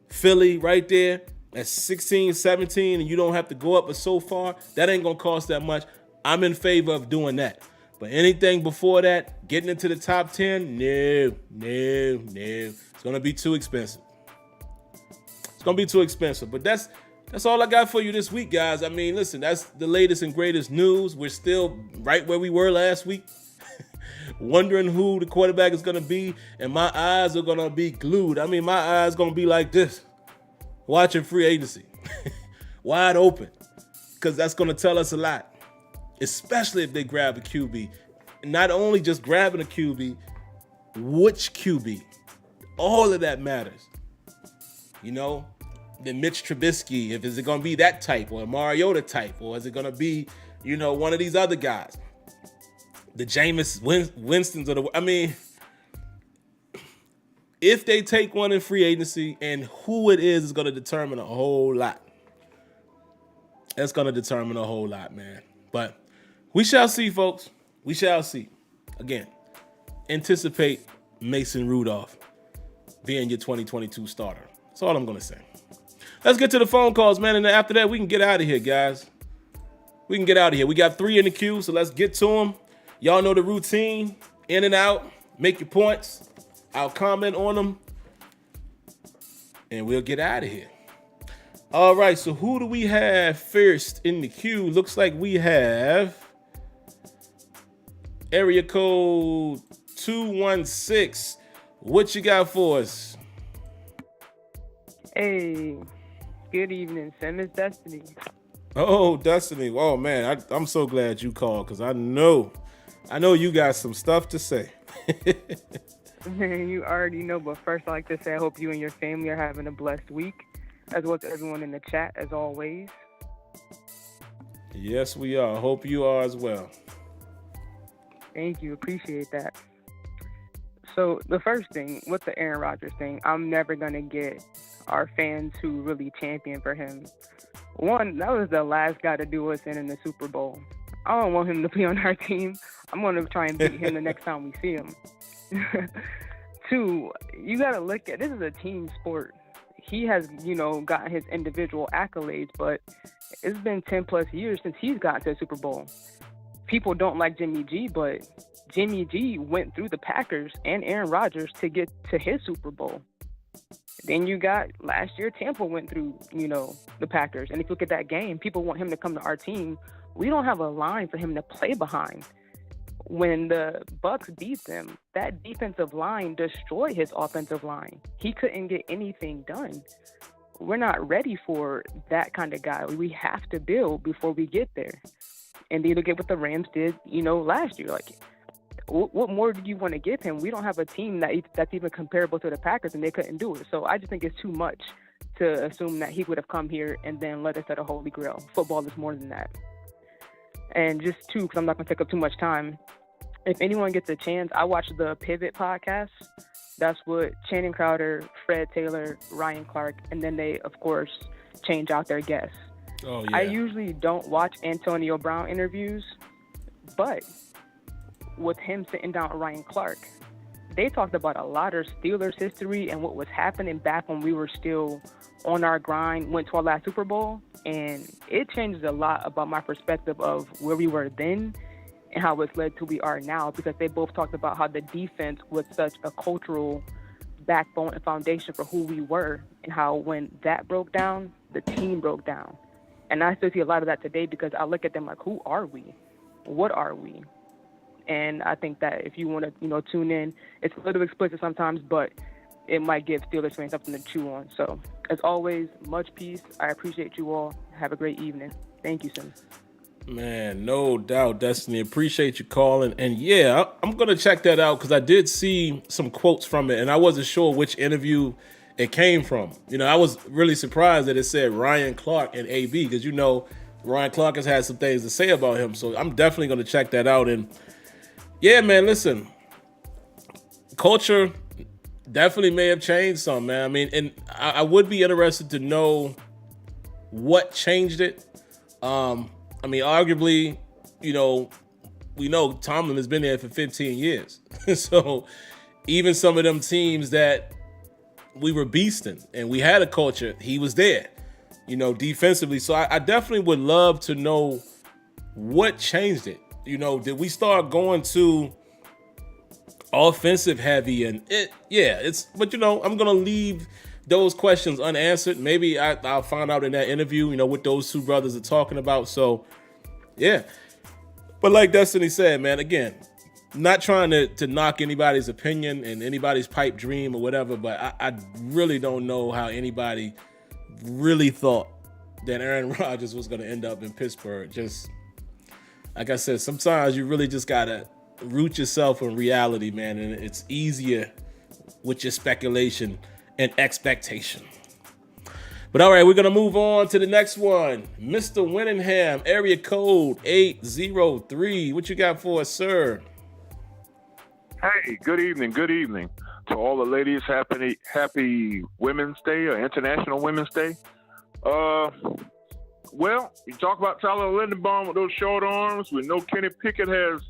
Philly right there at 16, 17, and you don't have to go up so far, that ain't going to cost that much. I'm in favor of doing that. But anything before that, getting into the top 10, no. It's going to be too expensive. But that's all I got for you this week, guys. I mean, listen, that's the latest and greatest news. We're still right where we were last week. Wondering who the quarterback is going to be, and my eyes are going to be glued. I mean, my eyes going to be like this, watching free agency, wide open, because that's going to tell us a lot, especially if they grab a QB. Not only just grabbing a QB, which QB, all of that matters. The Mitch Trubisky, is it going to be that type, or a Mariota type, or is it going to be, one of these other guys? The Jameis Winstons if they take one in free agency, and who it is going to determine a whole lot. That's going to determine a whole lot, man. But we shall see, folks. We shall see. Again, anticipate Mason Rudolph being your 2022 starter. That's all I'm going to say. Let's get to the phone calls, man. And then after that, we can get out of here, guys. We got 3 in the queue, so let's get to them. Y'all know the routine. In and out. Make your points. I'll comment on them. And we'll get out of here. All right, so who do we have first in the queue? Looks like we have area code 216. What you got for us? Hey, good evening, Sim. It's Destiny. Oh, Destiny. Oh, man, I'm so glad you called because I know you got some stuff to say. Man, you already know, but first I'd like to say I hope you and your family are having a blessed week, as well as everyone in the chat, as always. Yes, we are. Hope you are as well. Thank you. Appreciate that. So the first thing, with the Aaron Rodgers thing, I'm never going to get our fans who really champion for him. One, that was the last guy to do us in the Super Bowl. I don't want him to be on our team. I'm going to try and beat him the next time we see him. 2, you got to look at, this is a team sport. He has, gotten his individual accolades, but it's been 10 plus years since he's gotten to the Super Bowl. People don't like Jimmy G, but Jimmy G went through the Packers and Aaron Rodgers to get to his Super Bowl. Then you got last year, Tampa went through, the Packers. And if you look at that game, people want him to come to our team. We don't have a line for him to play behind. When the Bucs beat them, that defensive line destroyed his offensive line. He couldn't get anything done. We're not ready for that kind of guy. We have to build before we get there. And then you look at what the Rams did, last year. Like, what more do you want to give him? We don't have a team that's even comparable to the Packers, and they couldn't do it. So I just think it's too much to assume that he would have come here and then led us to the Holy Grail. Football is more than that. And just 2, because I'm not going to take up too much time. If anyone gets a chance, I watched the Pivot podcast. That's what Channing Crowder, Fred Taylor, Ryan Clark, and then they, of course, change out their guests. Oh, yeah. I usually don't watch Antonio Brown interviews, but with him sitting down with Ryan Clark, they talked about a lot of Steelers history and what was happening back when we were still on our grind, went to our last Super Bowl, and it changes a lot about my perspective of where we were then and how it's led to we are now, because they both talked about how the defense was such a cultural backbone and foundation for who we were, and how when that broke down, the team broke down. And I still see a lot of that today because I look at them like, who are we? What are we? And I think that if you want to, tune in, it's a little explicit sometimes, but it might give Steelers fans something to chew on. So, as always, much peace. I appreciate you all. Have a great evening. Thank you, Sim. Man, no doubt, Destiny. Appreciate you calling. And yeah, I'm going to check that out because I did see some quotes from it, and I wasn't sure which interview it came from. I was really surprised that it said Ryan Clark and AB because, Ryan Clark has had some things to say about him. So I'm definitely going to check that out. And yeah, man, listen, culture definitely may have changed some, man. I mean, and I would be interested to know what changed it. Arguably, we know Tomlin has been there for 15 years. So even some of them teams that we were beasting and we had a culture, he was there, defensively. So I definitely would love to know what changed it. Did we start going to offensive heavy but I'm going to leave those questions unanswered. Maybe I'll find out in that interview, what those two brothers are talking about. So, yeah. But like Destiny said, man, again, not trying to knock anybody's opinion and anybody's pipe dream or whatever, but I really don't know how anybody really thought that Aaron Rodgers was going to end up in Pittsburgh. Just, like I said, sometimes you really just got to root yourself in reality, man, and it's easier with your speculation and expectation. But all right, we're going to move on to the next one. Mr. Winterham, area code 803. What you got for us, sir? Hey, good evening. Good evening to all the ladies. Happy Women's Day or International Women's Day. Well, you talk about Tyler Linderbaum with those short arms. We know Kenny Pickett has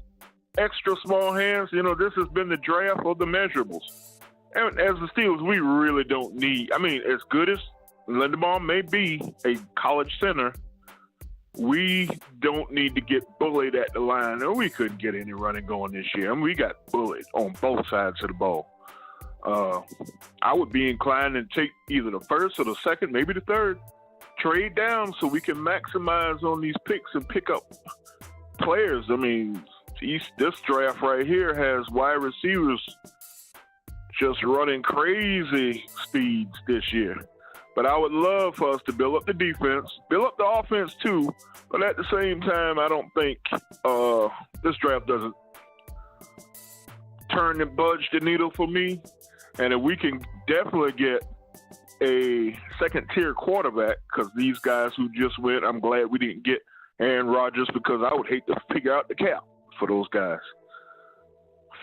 extra small hands. This has been the draft of the measurables. And as the Steelers, we really don't need, as good as Linderbaum may be a college center, we don't need to get bullied at the line. Or we couldn't get any running going this year. We got bullied on both sides of the ball. I would be inclined to take either the first or the second, maybe the third, trade down so we can maximize on these picks and pick up players. This draft right here has wide receivers just running crazy speeds this year. But I would love for us to build up the defense, build up the offense too. But at the same time, I don't think this draft doesn't budge the needle for me. And if we can definitely get a second-tier quarterback, because these guys who just went, I'm glad we didn't get Aaron Rodgers, because I would hate to figure out the cap for those guys.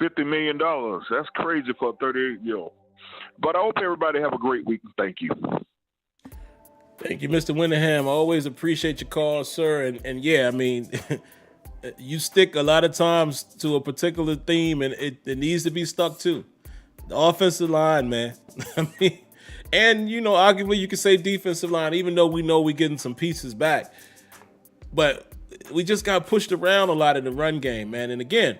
$50 million. That's crazy for a 38-year-old. But I hope everybody have a great week. Thank you. Thank you, Mr. Winterham. I always appreciate your call, sir. And yeah, you stick a lot of times to a particular theme, and it needs to be stuck to. The offensive line, man. And, arguably you could say defensive line, even though we know we're getting some pieces back. But we just got pushed around a lot in the run game, man. And again,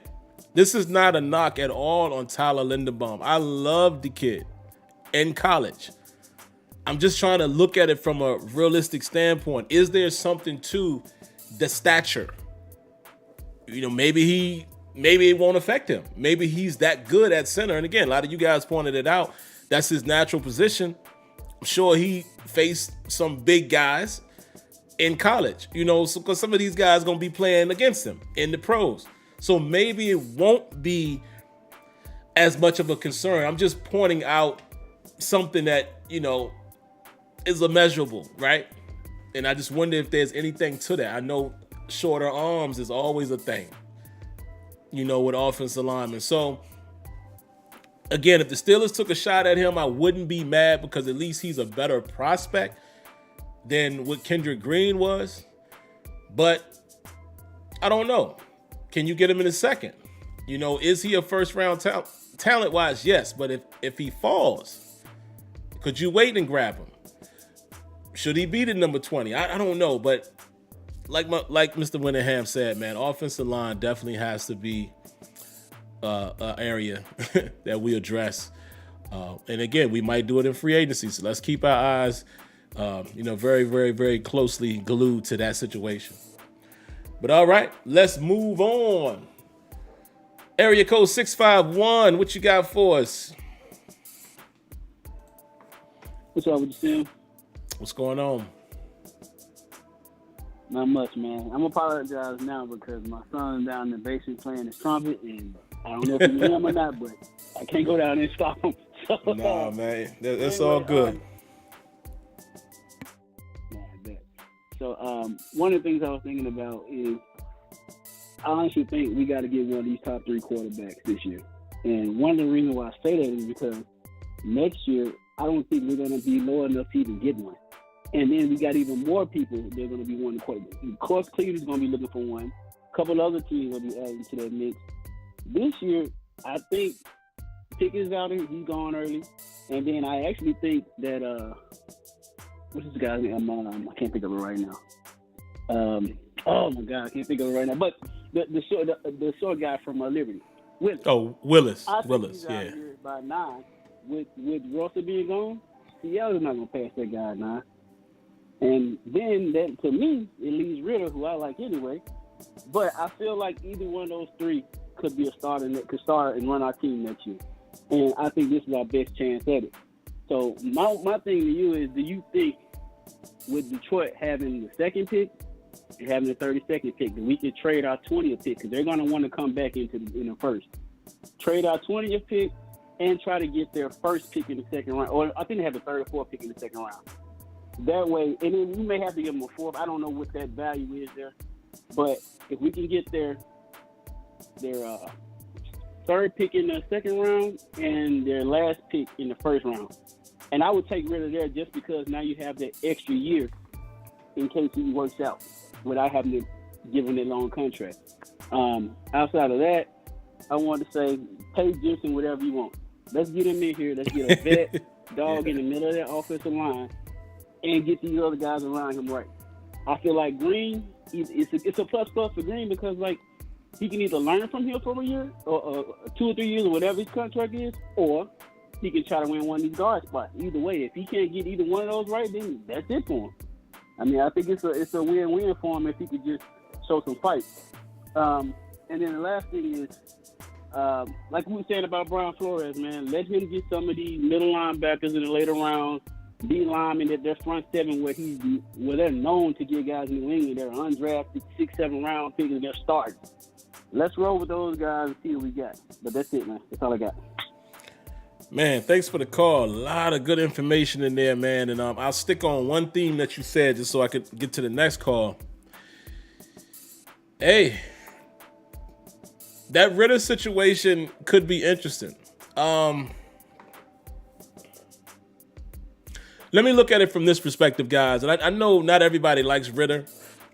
this is not a knock at all on Tyler Linderbaum. I love the kid in college. I'm just trying to look at it from a realistic standpoint. Is there something to the stature? Maybe it won't affect him. Maybe he's that good at center. And again, a lot of you guys pointed it out. That's his natural position. I'm sure he faced some big guys in college, because some of these guys are going to be playing against him in the pros. So maybe it won't be as much of a concern. I'm just pointing out something that, is immeasurable, right? And I just wonder if there's anything to that. I know shorter arms is always a thing, with offensive linemen. So Again, if the Steelers took a shot at him, I wouldn't be mad because at least he's a better prospect than what Kendrick Green was. But I don't know. Can you get him in a second? You know, is he a first-round talent-wise? Yes, but if he falls, could you wait and grab him? Should he be the number 20? I don't know, but like Mr. Winterham said, man, offensive line definitely has to be an area that we address. And again, we might do it in free agency, so let's keep our eyes, very, very, very closely glued to that situation. But all right, let's move on. Area code 651, what you got for us? What's up with you, Sim? What's going on? Not much, man. I'm gonna apologize now because my son's down in the basement playing his trumpet, and I don't know if you hear him or not, but I can't go down there and stop him. So, Nah, man, that's all good. I bet. So, one of the things I was thinking about is I honestly think we got to get one of these top 3 quarterbacks this year. And one of the reasons why I say that is because next year, I don't think we're going to be low enough to even get one. And then we got even more people that are going to be wanting quarterback. Of course, Cleveland's going to be looking for one. A couple other teams will be adding to that mix. This year, I think Pickett's out here. He's gone early. And then I actually think that, what's this guy's name? I can't think of it right now. Oh, my God, I can't think of it right now. But the short guy from Liberty, Willis. Oh, Willis. I think Willis, he's out yeah. here by 9. With Russell being gone, Seattle's not going to pass that guy at 9. And then that, to me, it leaves Ritter, who I like anyway. But I feel like either one of those 3 could be a starter that could start and run our team next year. And I think this is our best chance at it. So my thing to you is, do you think with Detroit having the second pick and having the 32nd pick, that we could trade our 20th pick? Because they're going to want to come back in the first. Trade our 20th pick and try to get their first pick in the second round. Or I think they have the 3rd or 4th pick in the second round. That way, and then we may have to give them a 4th. I don't know what that value is there. But if we can get their 3rd pick in the second round and their last pick in the first round. And I would take Ritter there just because now you have that extra year in case he works out without having to give him that long contract. Outside of that, I want to say pay Gibson whatever you want. Let's get him in here. Let's get a vet dog in the middle of that offensive line and get these other guys around him right. I feel like Green, it's a plus for Green because, like, he can either learn from him for a year or 2 or 3 years or whatever his contract is, or he can try to win one of these guard spots. Either way, if he can't get either one of those right, then that's it for him. I mean, I think it's a win-win for him if he could just show some fight. And then the last thing is, like we were saying about Brian Flores, man, let him get some of these middle linebackers in the later rounds, D linemen at their front 7 where they're known to get guys in New England. They're undrafted 6-7 round picks and they're starting. Let's roll with those guys and see what we got. But that's it, man. That's all I got. Man, thanks for the call. A lot of good information in there, man. And I'll stick on one theme that you said just so I could get to the next call. Hey, that Ritter situation could be interesting. Let me look at it from this perspective, guys. And I know not everybody likes Ritter.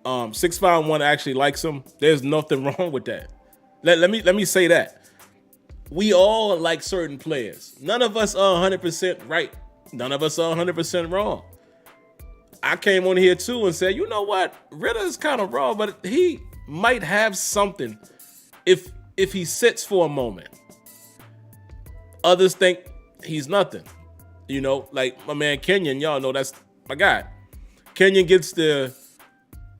651 actually likes him. There's nothing wrong with that. Let me say that. We all like certain players. None of us are 100% right. None of us are 100% wrong. I came on here too and said, you know what? Ritter is kind of raw, but he might have something if he sits for a moment. Others think he's nothing. You know, like my man Kenyon, y'all know that's my guy. Kenyon gets the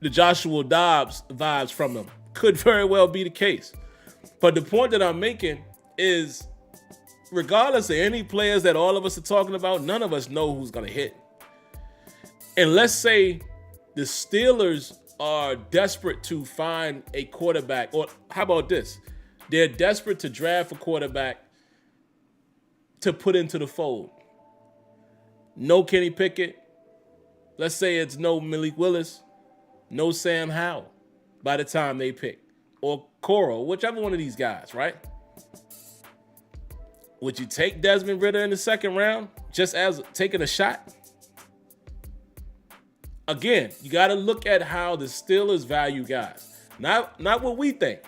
Joshua Dobbs vibes from him. Could very well be the case. But the point that I'm making is, regardless of any players that all of us are talking about, none of us know who's going to hit. And let's say the Steelers are desperate to find a quarterback, or how about this? They're desperate to draft a quarterback to put into the fold. No Kenny Pickett. Let's say it's no Malik Willis, no Sam Howell by the time they pick, or Coro, whichever one of these guys, right? Would you take Desmond Ridder in the second round just as taking a shot? Again, you got to look at how the Steelers value guys, not what we think.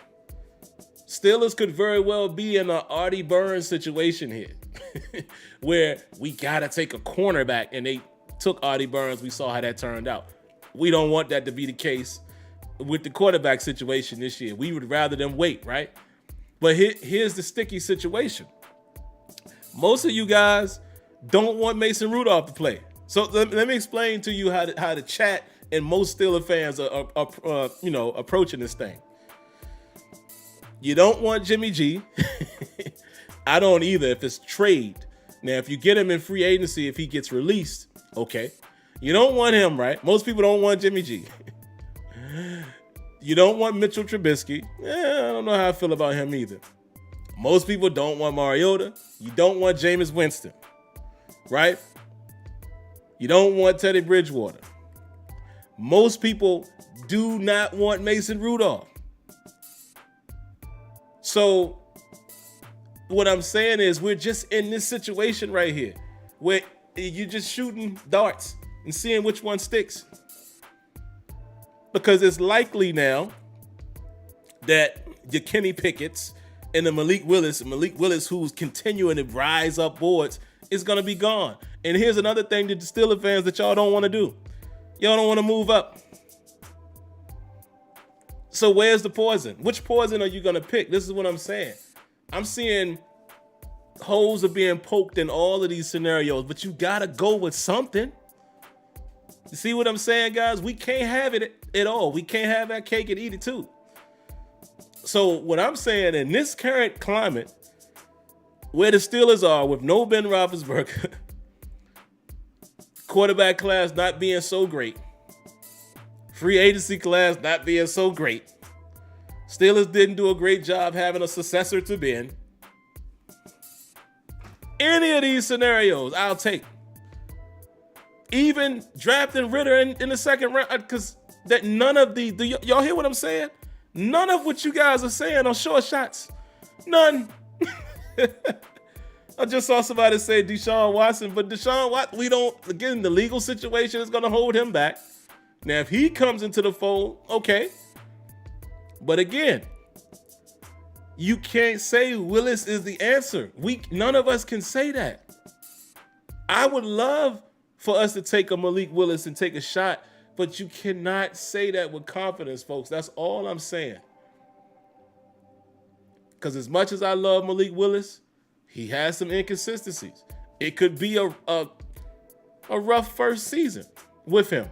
Steelers could very well be in an Artie Burns situation here where we got to take a cornerback, and they took Artie Burns. We saw how that turned out. We don't want that to be the case with the quarterback situation this year. We would rather them wait, right? But here's the sticky situation. Most of you guys don't want Mason Rudolph to play. So let me explain to you how the chat and most Steelers fans are approaching this thing. You don't want Jimmy G. I don't either if it's trade. Now, if you get him in free agency, if he gets released, okay. You don't want him, right? Most people don't want Jimmy G. You don't want Mitchell Trubisky. I don't know how I feel about him either. Most people don't want Mariota. You don't want Jameis Winston, right? You don't want Teddy Bridgewater. Most people do not want Mason Rudolph. So what I'm saying is we're just in this situation right here where you're just shooting darts and seeing which one sticks. Because it's likely now that the Kenny Pickett's and the Malik Willis who's continuing to rise up boards, is going to be gone. And here's another thing that the Steelers fans that y'all don't want to do. Y'all don't want to move up. So where's the poison? Which poison are you going to pick? This is what I'm saying. I'm seeing holes are being poked in all of these scenarios, but you got to go with something. You see what I'm saying, guys? We can't have it at all. We can't have that cake and eat it too. So what I'm saying, in this current climate, where the Steelers are with no Ben Roethlisberger, quarterback class not being so great, free agency class not being so great, Steelers didn't do a great job having a successor to Ben. Any of these scenarios, I'll take. Even drafting Ridder in the second round, because that none of y'all hear what I'm saying? None of what you guys are saying on short shots. None. I just saw somebody say Deshaun Watson, but Deshaun Watson, again, the legal situation is going to hold him back. Now, if he comes into the fold, okay. But again, you can't say Willis is the answer. None of us can say that. I would love for us to take a Malik Willis and take a shot, but you cannot say that with confidence, folks. That's all I'm saying. Because as much as I love Malik Willis, he has some inconsistencies. It could be a rough first season with him.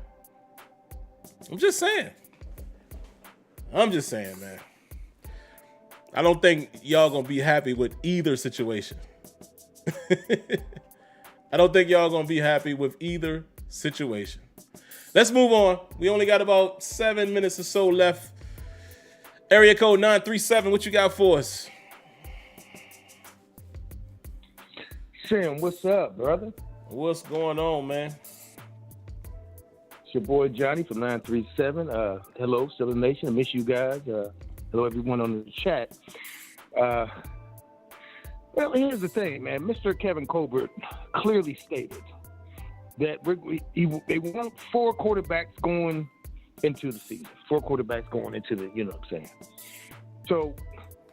I'm just saying, man. I don't think y'all gonna be happy with either situation. I don't think y'all gonna be happy with either situation. Let's move on. We only got about 7 minutes or so left. Area code 937, what you got for us? Sim, what's up, brother? What's going on, man? It's your boy Johnny from 937. Hello, Steelers Nation. I miss you guys. Hello, everyone on the chat. Well, here's the thing, man. Mr. Kevin Colbert clearly stated that they want 4 quarterbacks going into the season. 4 quarterbacks going into the, you know what I'm saying. So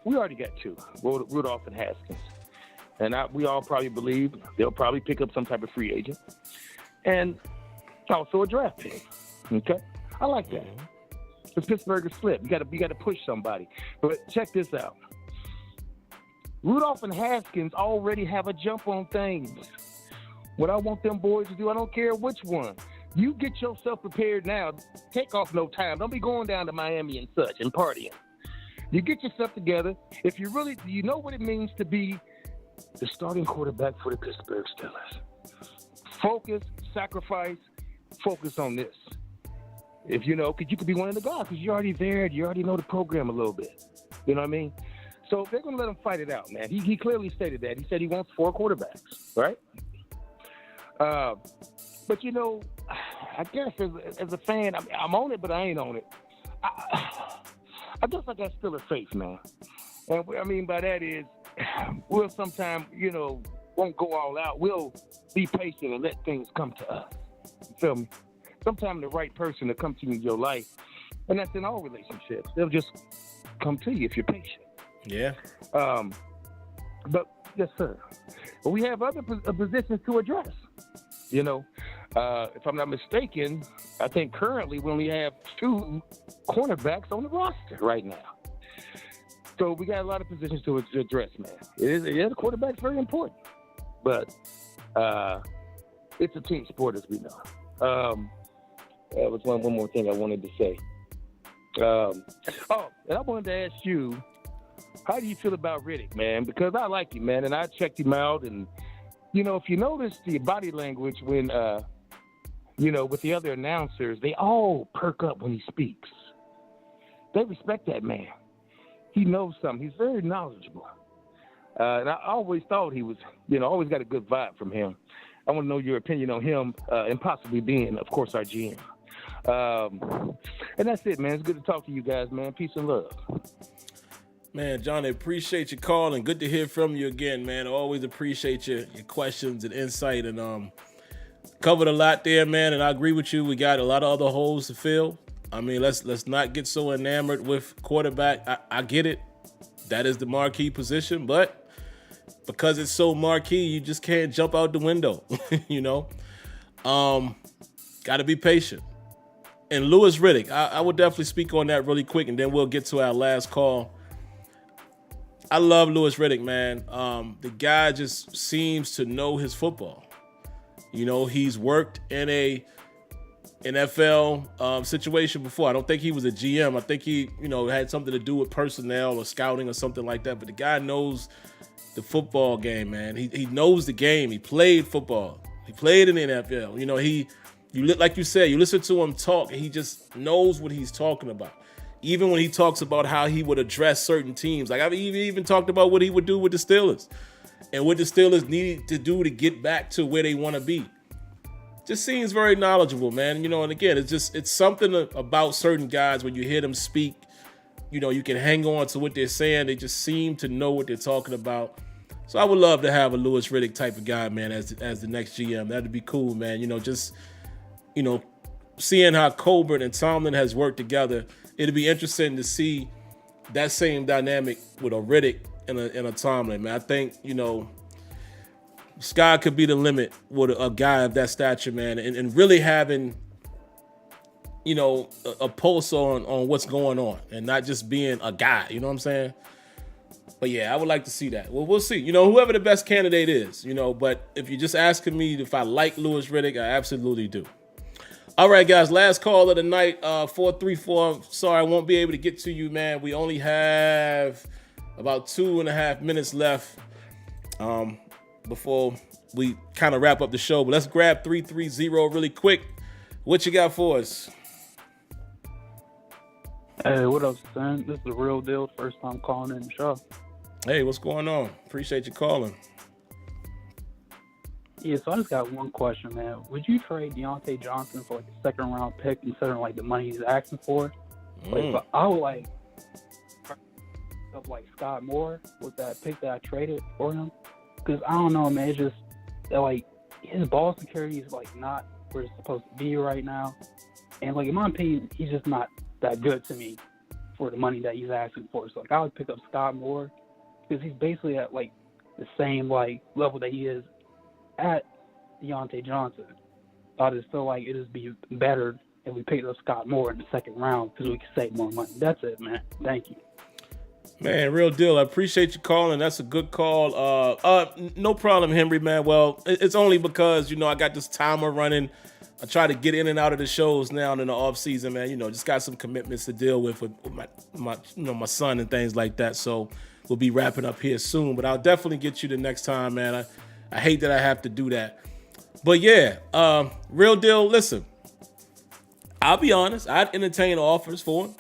we already got 2, Rudolph and Haskins. And we all probably believe they'll probably pick up some type of free agent. And also a draft pick. Okay? I like that. Because Pittsburgh is split. You got to push somebody. But check this out. Rudolph and Haskins already have a jump on things. What I want them boys to do, I don't care which one. You get yourself prepared now. Take off no time. Don't be going down to Miami and such and partying. You get yourself together. If you know what it means to be the starting quarterback for the Pittsburgh Steelers. Focus, sacrifice, focus on this. If you know, because you could be one of the guys, because you're already there, you already know the program a little bit. You know what I mean? So they're going to let him fight it out, man. He clearly stated that. He said he wants 4 quarterbacks, right? But, you know, I guess as a fan, I'm on it, but I ain't on it. I guess I got still a faith, man. And what I mean by that is we'll sometimes, won't go all out. We'll be patient and let things come to us. You feel me? Sometimes the right person to come to you in your life, and that's in all relationships. They'll just come to you if you're patient. Yeah. But yes, sir. But we have other positions to address. If I'm not mistaken, I think currently we only have 2 cornerbacks on the roster right now. So we got a lot of positions to address, man. The quarterback's very important, but it's a team sport, as we know. That was one more thing I wanted to say. And I wanted to ask you, how do you feel about Riddick, man? Because I like him, man, and I checked him out. And, if you notice the body language when, with the other announcers, they all perk up when he speaks. They respect that man. He knows something. He's very knowledgeable. And I always thought he was, always got a good vibe from him. I want to know your opinion on him and possibly being, of course, our GM. And that's it, man. It's good to talk to you guys, man. Peace and love. Man, Johnny, appreciate your call and good to hear from you again, man. I always appreciate your questions and insight, and covered a lot there, man. And I agree with you. We got a lot of other holes to fill. I mean, let's not get so enamored with quarterback. I get it. That is the marquee position, but because it's so marquee, you just can't jump out the window, Got to be patient. And Louis Riddick, I would definitely speak on that really quick, and then we'll get to our last call. I love Louis Riddick, man. The guy just seems to know his football. He's worked in a NFL situation before. I don't think he was a GM. I think he, had something to do with personnel or scouting or something like that. But the guy knows the football game, man. He knows the game. He played football. He played in the NFL. Like you said, you listen to him talk, and he just knows what he's talking about. Even when he talks about how he would address certain teams. Like, I've even talked about what he would do with the Steelers and what the Steelers need to do to get back to where they want to be. Just seems very knowledgeable, man. And again, it's something about certain guys when you hear them speak, you can hang on to what they're saying. They just seem to know what they're talking about. So I would love to have a Louis Riddick type of guy, man, as the next GM. That'd be cool, man. Seeing how Colbert and Tomlin has worked together, it'd be interesting to see that same dynamic with a Riddick and a Tomlin, man. I think, sky could be the limit with a guy of that stature, man, and really having, a pulse on what's going on and not just being a guy, you know what I'm saying? But yeah, I would like to see that. Well, we'll see. Whoever the best candidate is, but if you're just asking me if I like Louis Riddick, I absolutely do. All right, guys, last call of the night, 434. Sorry, I won't be able to get to you, man. We only have about 2.5 minutes left before we kind of wrap up the show. But let's grab 330 really quick. What you got for us? Hey, what up, son? This is the real deal. First time calling in the show. Hey, what's going on? Appreciate you calling. Yeah, so I just got one question, man. Would you trade Devante Johnson for a second round pick considering the money he's asking for? But I would up Scott Moore with that pick that I traded for him. Because I don't know, man. It's just that his ball security is not where it's supposed to be right now. And in my opinion, he's just not that good to me for the money that he's asking for. So I would pick up Scott Moore because he's basically at the same level that he is at Devante Johnson. I just feel like it would be better if we picked up Scott Moore in the second round because we can save more money. That's it, man. Thank you. Man, real deal. I appreciate you calling. That's a good call. No problem, Henry, man. Well, it's only because, I got this timer running. I try to get in and out of the shows now in the off season, man. Just got some commitments to deal with my son and things like that. So we'll be wrapping up here soon, but I'll definitely get you the next time, man. I hate that I have to do that. But yeah, real deal. Listen, I'll be honest. I'd entertain offers for him.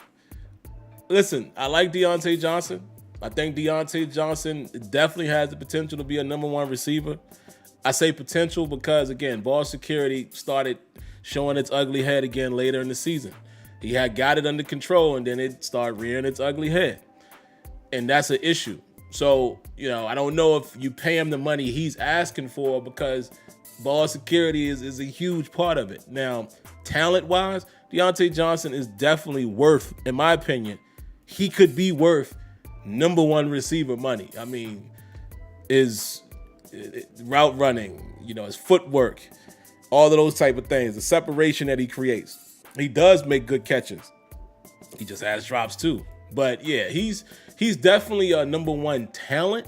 Listen, I like Devante Johnson. I think Devante Johnson definitely has the potential to be a number one receiver. I say potential because, again, ball security started showing its ugly head again later in the season. He had got it under control, and then it started rearing its ugly head. And that's an issue. So, I don't know if you pay him the money he's asking for, because ball security is a huge part of it. Now, talent-wise, Devante Johnson is definitely worth, in my opinion, he could be worth number one receiver money. I mean, his route running, his footwork, all of those type of things, the separation that he creates. He does make good catches. He just has drops too. But yeah, he's definitely a number one talent,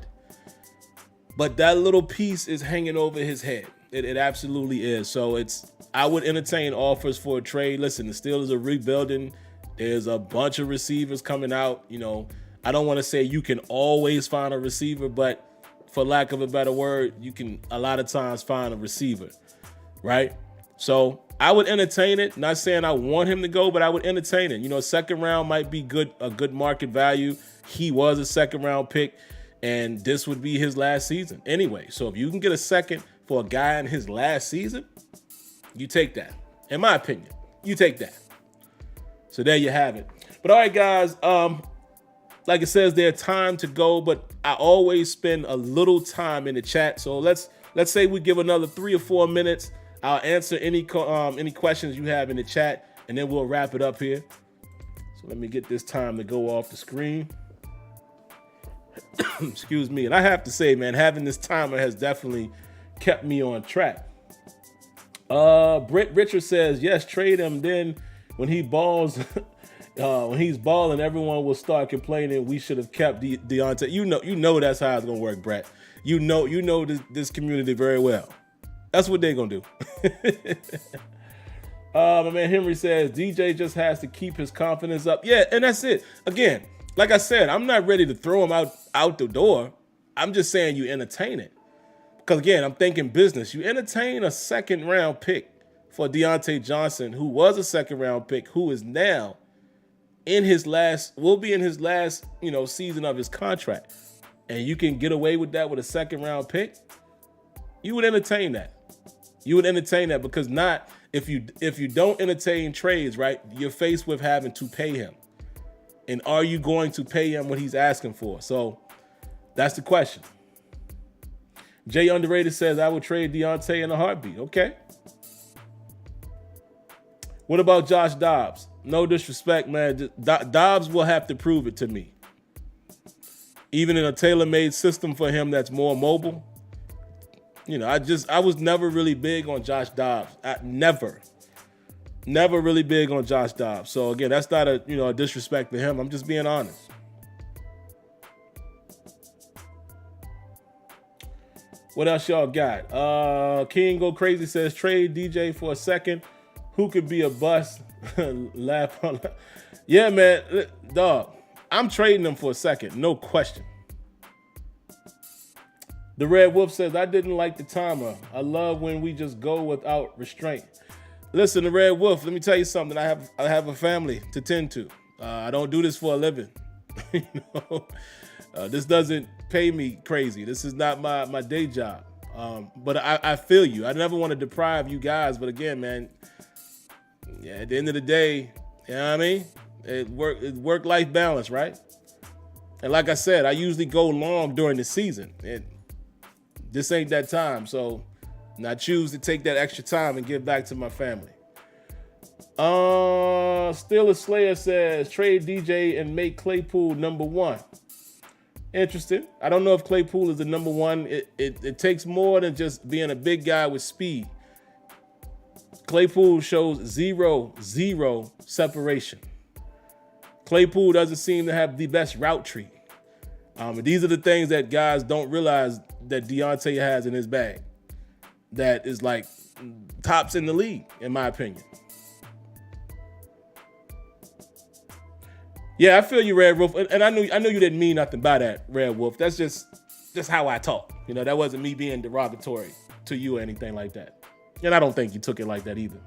but that little piece is hanging over his head. It absolutely is. So I would entertain offers for a trade. Listen, the Steelers are rebuilding. There's a bunch of receivers coming out. I don't want to say you can always find a receiver, but for lack of a better word, you can a lot of times find a receiver, right? So I would entertain it. Not saying I want him to go, but I would entertain it. Second round might be a good market value. He was a second round pick, and this would be his last season anyway. So if you can get a second for a guy in his last season, you take that. In my opinion, you take that. So there you have it. But all right, guys, like it says there, time to go, but I always spend a little time in the chat. So let's say we give another 3 or 4 minutes. I'll answer any questions you have in the chat, and then we'll wrap it up here. So let me get this time to go off the screen. Excuse me. And I have to say, man, having this timer has definitely kept me on track. Britt Richard says, yes, trade him. Then when he balls, when he's balling, everyone will start complaining we should have kept Deontay. You know that's how it's gonna work, Brett. You know this community very well. That's what they're gonna do. My man Henry says DJ just has to keep his confidence up. Yeah, and that's it. Again, like I said, I'm not ready to throw him out the door. I'm just saying you entertain it. Because again, I'm thinking business. You entertain a second round pick for Devante Johnson, who was a second round pick, who is now will be in his last, season of his contract. And you can get away with that with a second round pick. You would entertain that. You would entertain that, because if you don't entertain trades, right, you're faced with having to pay him. And are you going to pay him what he's asking for? So that's the question. Jay Underrated says, I would trade Deontay in a heartbeat. Okay. What about Josh Dobbs? No disrespect, man. Dobbs will have to prove it to me. Even in a tailor-made system for him that's more mobile. I was never really big on Josh Dobbs. Never really big on Josh Dobbs. So again, that's not a disrespect to him. I'm just being honest. What else y'all got? King Go Crazy says trade DJ for a second. Who could be a bust? Laugh on that. Yeah, man, dog. I'm trading them for a second, no question. The Red Wolf says, I didn't like the timer. I love when we just go without restraint. Listen, the Red Wolf, let me tell you something. I have a family to tend to. I don't do this for a living. This doesn't pay me crazy. This is not my day job. But I feel you. I never want to deprive you guys. But again, man, yeah, at the end of the day, you know what I mean? It work-life balance, right? And like I said, I usually go long during the season. This ain't that time, so I choose to take that extra time and give back to my family. Steelers Slayer says, trade DJ and make Claypool number one. Interesting. I don't know if Claypool is the number one. It takes more than just being a big guy with speed. Claypool shows zero separation. Claypool doesn't seem to have the best route tree. And these are the things that guys don't realize that Deontay has in his bag. That is like tops in the league, in my opinion. Yeah, I feel you, Red Wolf. And I knew you didn't mean nothing by that, Red Wolf. That's just how I talk. That wasn't me being derogatory to you or anything like that. And I don't think you took it like that either.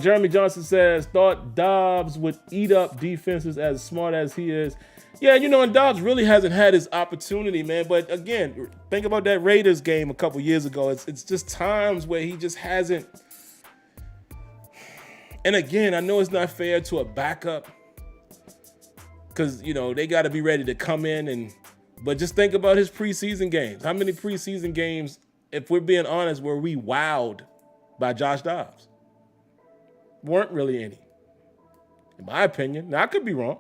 Jeremy Johnson says, thought Dobbs would eat up defenses as smart as he is. Yeah, and Dobbs really hasn't had his opportunity, man. But again, think about that Raiders game a couple years ago. It's just times where he just hasn't. And again, I know it's not fair to a backup because they got to be ready to come in but just think about his preseason games. How many preseason games, if we're being honest, were we wowed by Josh Dobbs? Weren't really any, in my opinion. Now, I could be wrong.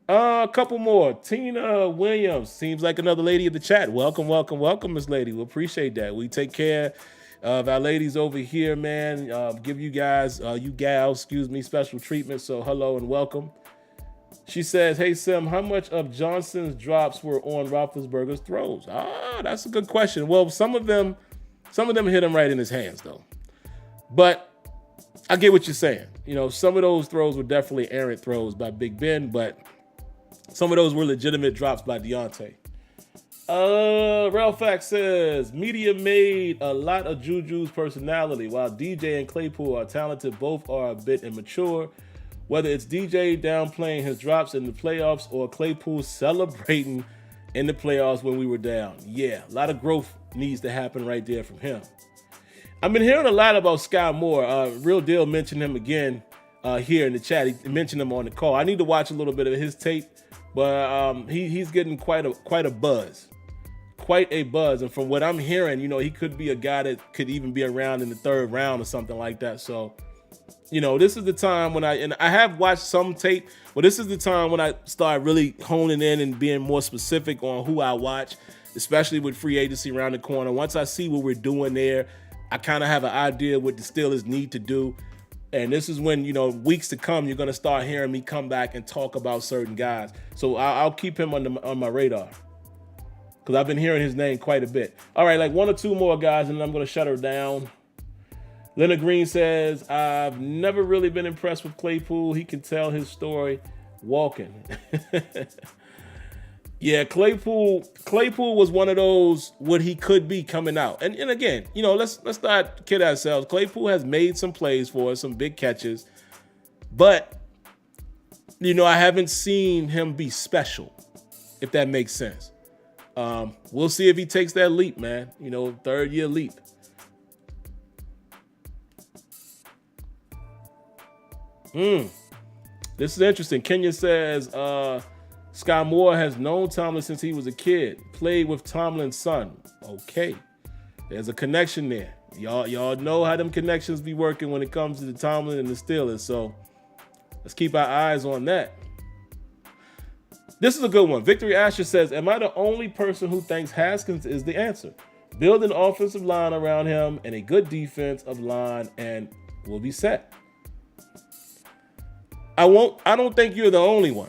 A couple more. Tina Williams seems like another lady of the chat. Welcome, Miss Lady. We appreciate that. We take care of our ladies over here, man. Give you guys, you gals, special treatment. So hello and welcome. She says, hey, Sim, how much of Johnson's drops were on Roethlisberger's throws? That's a good question. Well, some of them hit him right in his hands, though. But I get what you're saying. Some of those throws were definitely errant throws by Big Ben, but some of those were legitimate drops by Deontay. Ralphax says, media made a lot of Juju's personality. While DJ and Claypool are talented, both are a bit immature. Whether it's DJ downplaying his drops in the playoffs or Claypool celebrating in the playoffs when we were down. Yeah, a lot of growth needs to happen right there from him. I've been hearing a lot about Sky Moore. Real Deal mentioned him again here in the chat. He mentioned him on the call. I need to watch a little bit of his tape, but he's getting quite a buzz. Quite a buzz. And from what I'm hearing, he could be a guy that could even be around in the third round or something like that. So, this is the time when I have watched some tape, but this is the time when I start really honing in and being more specific on who I watch, especially with free agency around the corner. Once I see what we're doing there, I kind of have an idea what the Steelers need to do. And this is when, weeks to come, you're going to start hearing me come back and talk about certain guys. So I'll keep him on my radar because I've been hearing his name quite a bit. All right, like one or two more guys, and then I'm going to shut her down. Leonard Green says, I've never really been impressed with Claypool. He can tell his story walking. Yeah, Claypool was one of those what he could be coming out. And again, let's not kid ourselves. Claypool has made some plays for us, some big catches. But, I haven't seen him be special, if that makes sense. We'll see if he takes that leap, man. Third-year leap. This is interesting. Kenya says, Sky Moore has known Tomlin since he was a kid. Played with Tomlin's son. Okay. There's a connection there. Y'all know how them connections be working when it comes to the Tomlin and the Steelers. So let's keep our eyes on that. This is a good one. Victory Asher says, am I the only person who thinks Haskins is the answer? Build an offensive line around him and a good defensive line and we'll be set. I don't think you're the only one.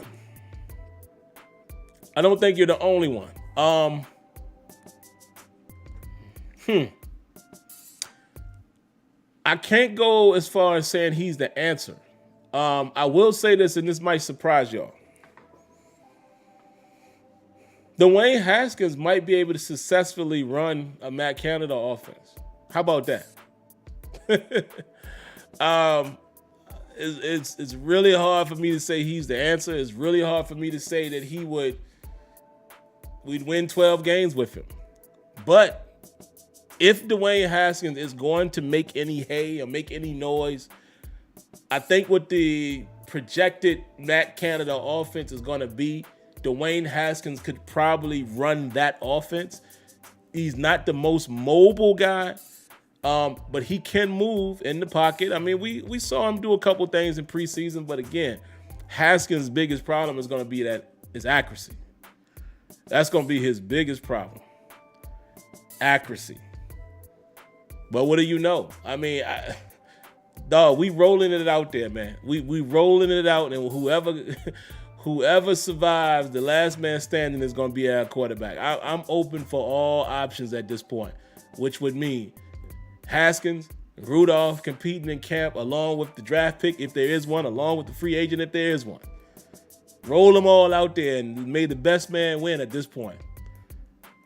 I can't go as far as saying he's the answer. I will say this, and this might surprise y'all. Dwayne Haskins might be able to successfully run a Matt Canada offense. How about that? It's really hard for me to say he's the answer. It's really hard for me to say that we'd win 12 games with him. But if Dwayne Haskins is going to make any hay or make any noise, I think what the projected Matt Canada offense is going to be, Dwayne Haskins could probably run that offense. He's not the most mobile guy, but he can move in the pocket. I mean, we saw him do a couple things in preseason, but again, Haskins' biggest problem is going to be his accuracy. That's going to be his biggest problem. Accuracy. But what do you know? I mean, we rolling it out there, man. We rolling it out, and whoever survives, the last man standing is going to be our quarterback. I'm open for all options at this point, which would mean Haskins, Rudolph competing in camp along with the draft pick if there is one, along with the free agent if there is one. Roll them all out there and may the best man win at this point.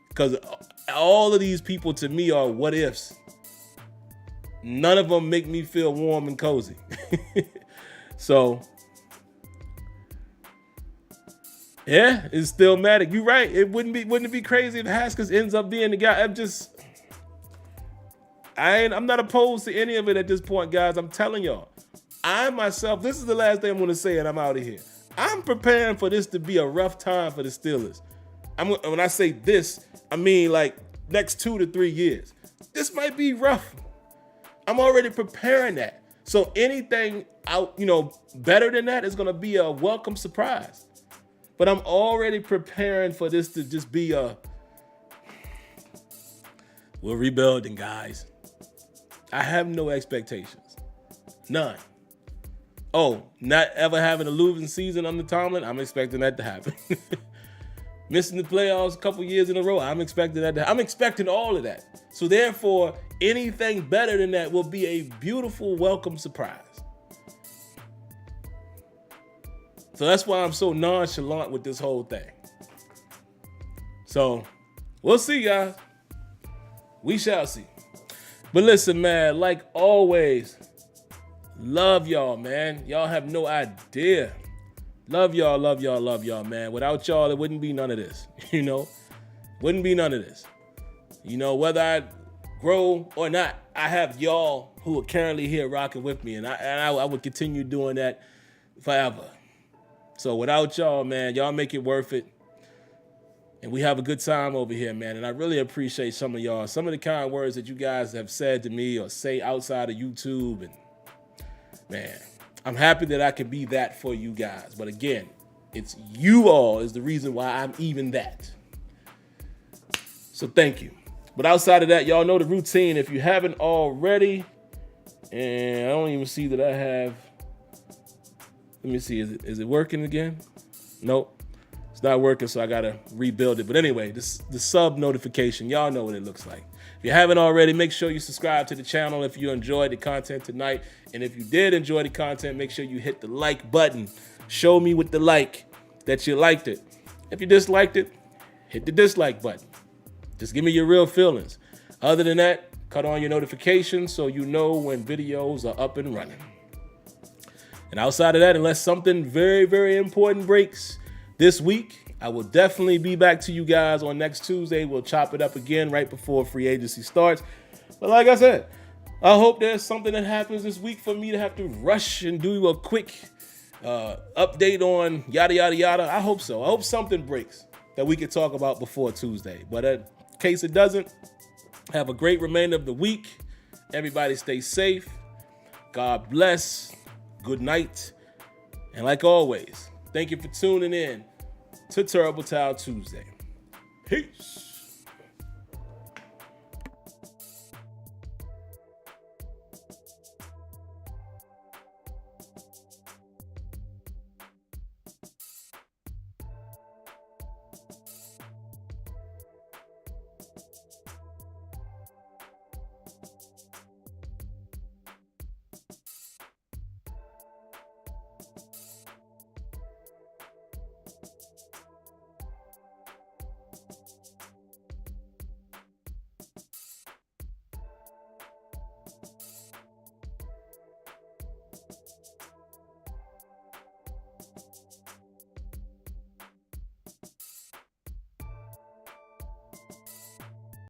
Because all of these people to me are what ifs. None of them make me feel warm and cozy. So, yeah, it's still Matic. You're right. Wouldn't it be crazy if Haskins ends up being the guy? I'm not opposed to any of it at this point, guys. I'm telling y'all. I myself, this is the last thing I'm going to say and I'm out of here. I'm preparing for this to be a rough time for the Steelers. When I say this, I mean like next 2 to 3 years. This might be rough. I'm already preparing that. So anything out, better than that is going to be a welcome surprise. But I'm already preparing for this to just be we're rebuilding, guys. I have no expectations. None. Oh, not ever having a losing season under Tomlin? I'm expecting that to happen. Missing the playoffs a couple years in a row? I'm expecting that to happen. I'm expecting all of that. So therefore, anything better than that will be a beautiful welcome surprise. So that's why I'm so nonchalant with this whole thing. So we'll see, guys. We shall see. But listen, man, like always, love y'all, man. Y'all have no idea. Love y'all, man. Without y'all, it wouldn't be none of this, Wouldn't be none of this. Whether I grow or not, I have y'all who are currently here rocking with me, and I would continue doing that forever. So without y'all, man, y'all make it worth it. And we have a good time over here, man. And I really appreciate some of y'all. Some of the kind words that you guys have said to me or say outside of YouTube. And man, I'm happy that I can be that for you guys. But again, it's you all is the reason why I'm even that. So thank you. But outside of that, y'all know the routine. If you haven't already, and I don't even see that I have. Let me see. Is it working again? Nope. It's not working, so I got to rebuild it. But anyway, the sub notification, y'all know what it looks like. If you haven't already, make sure you subscribe to the channel if you enjoyed the content tonight. And if you did enjoy the content, make sure you hit the like button. Show me with the like that you liked it. If you disliked it, hit the dislike button. Just give me your real feelings. Other than that, cut on your notifications so you know when videos are up and running. And outside of that, unless something very, very important breaks this week, I will definitely be back to you guys on next Tuesday. We'll chop it up again right before free agency starts. But like I said, I hope there's something that happens this week for me to have to rush and do a quick update on yada, yada, yada. I hope so. I hope something breaks that we can talk about before Tuesday. But in case it doesn't, have a great remainder of the week. Everybody stay safe. God bless. Good night. And like always, thank you for tuning in to Terrible Towel Tuesday. Peace.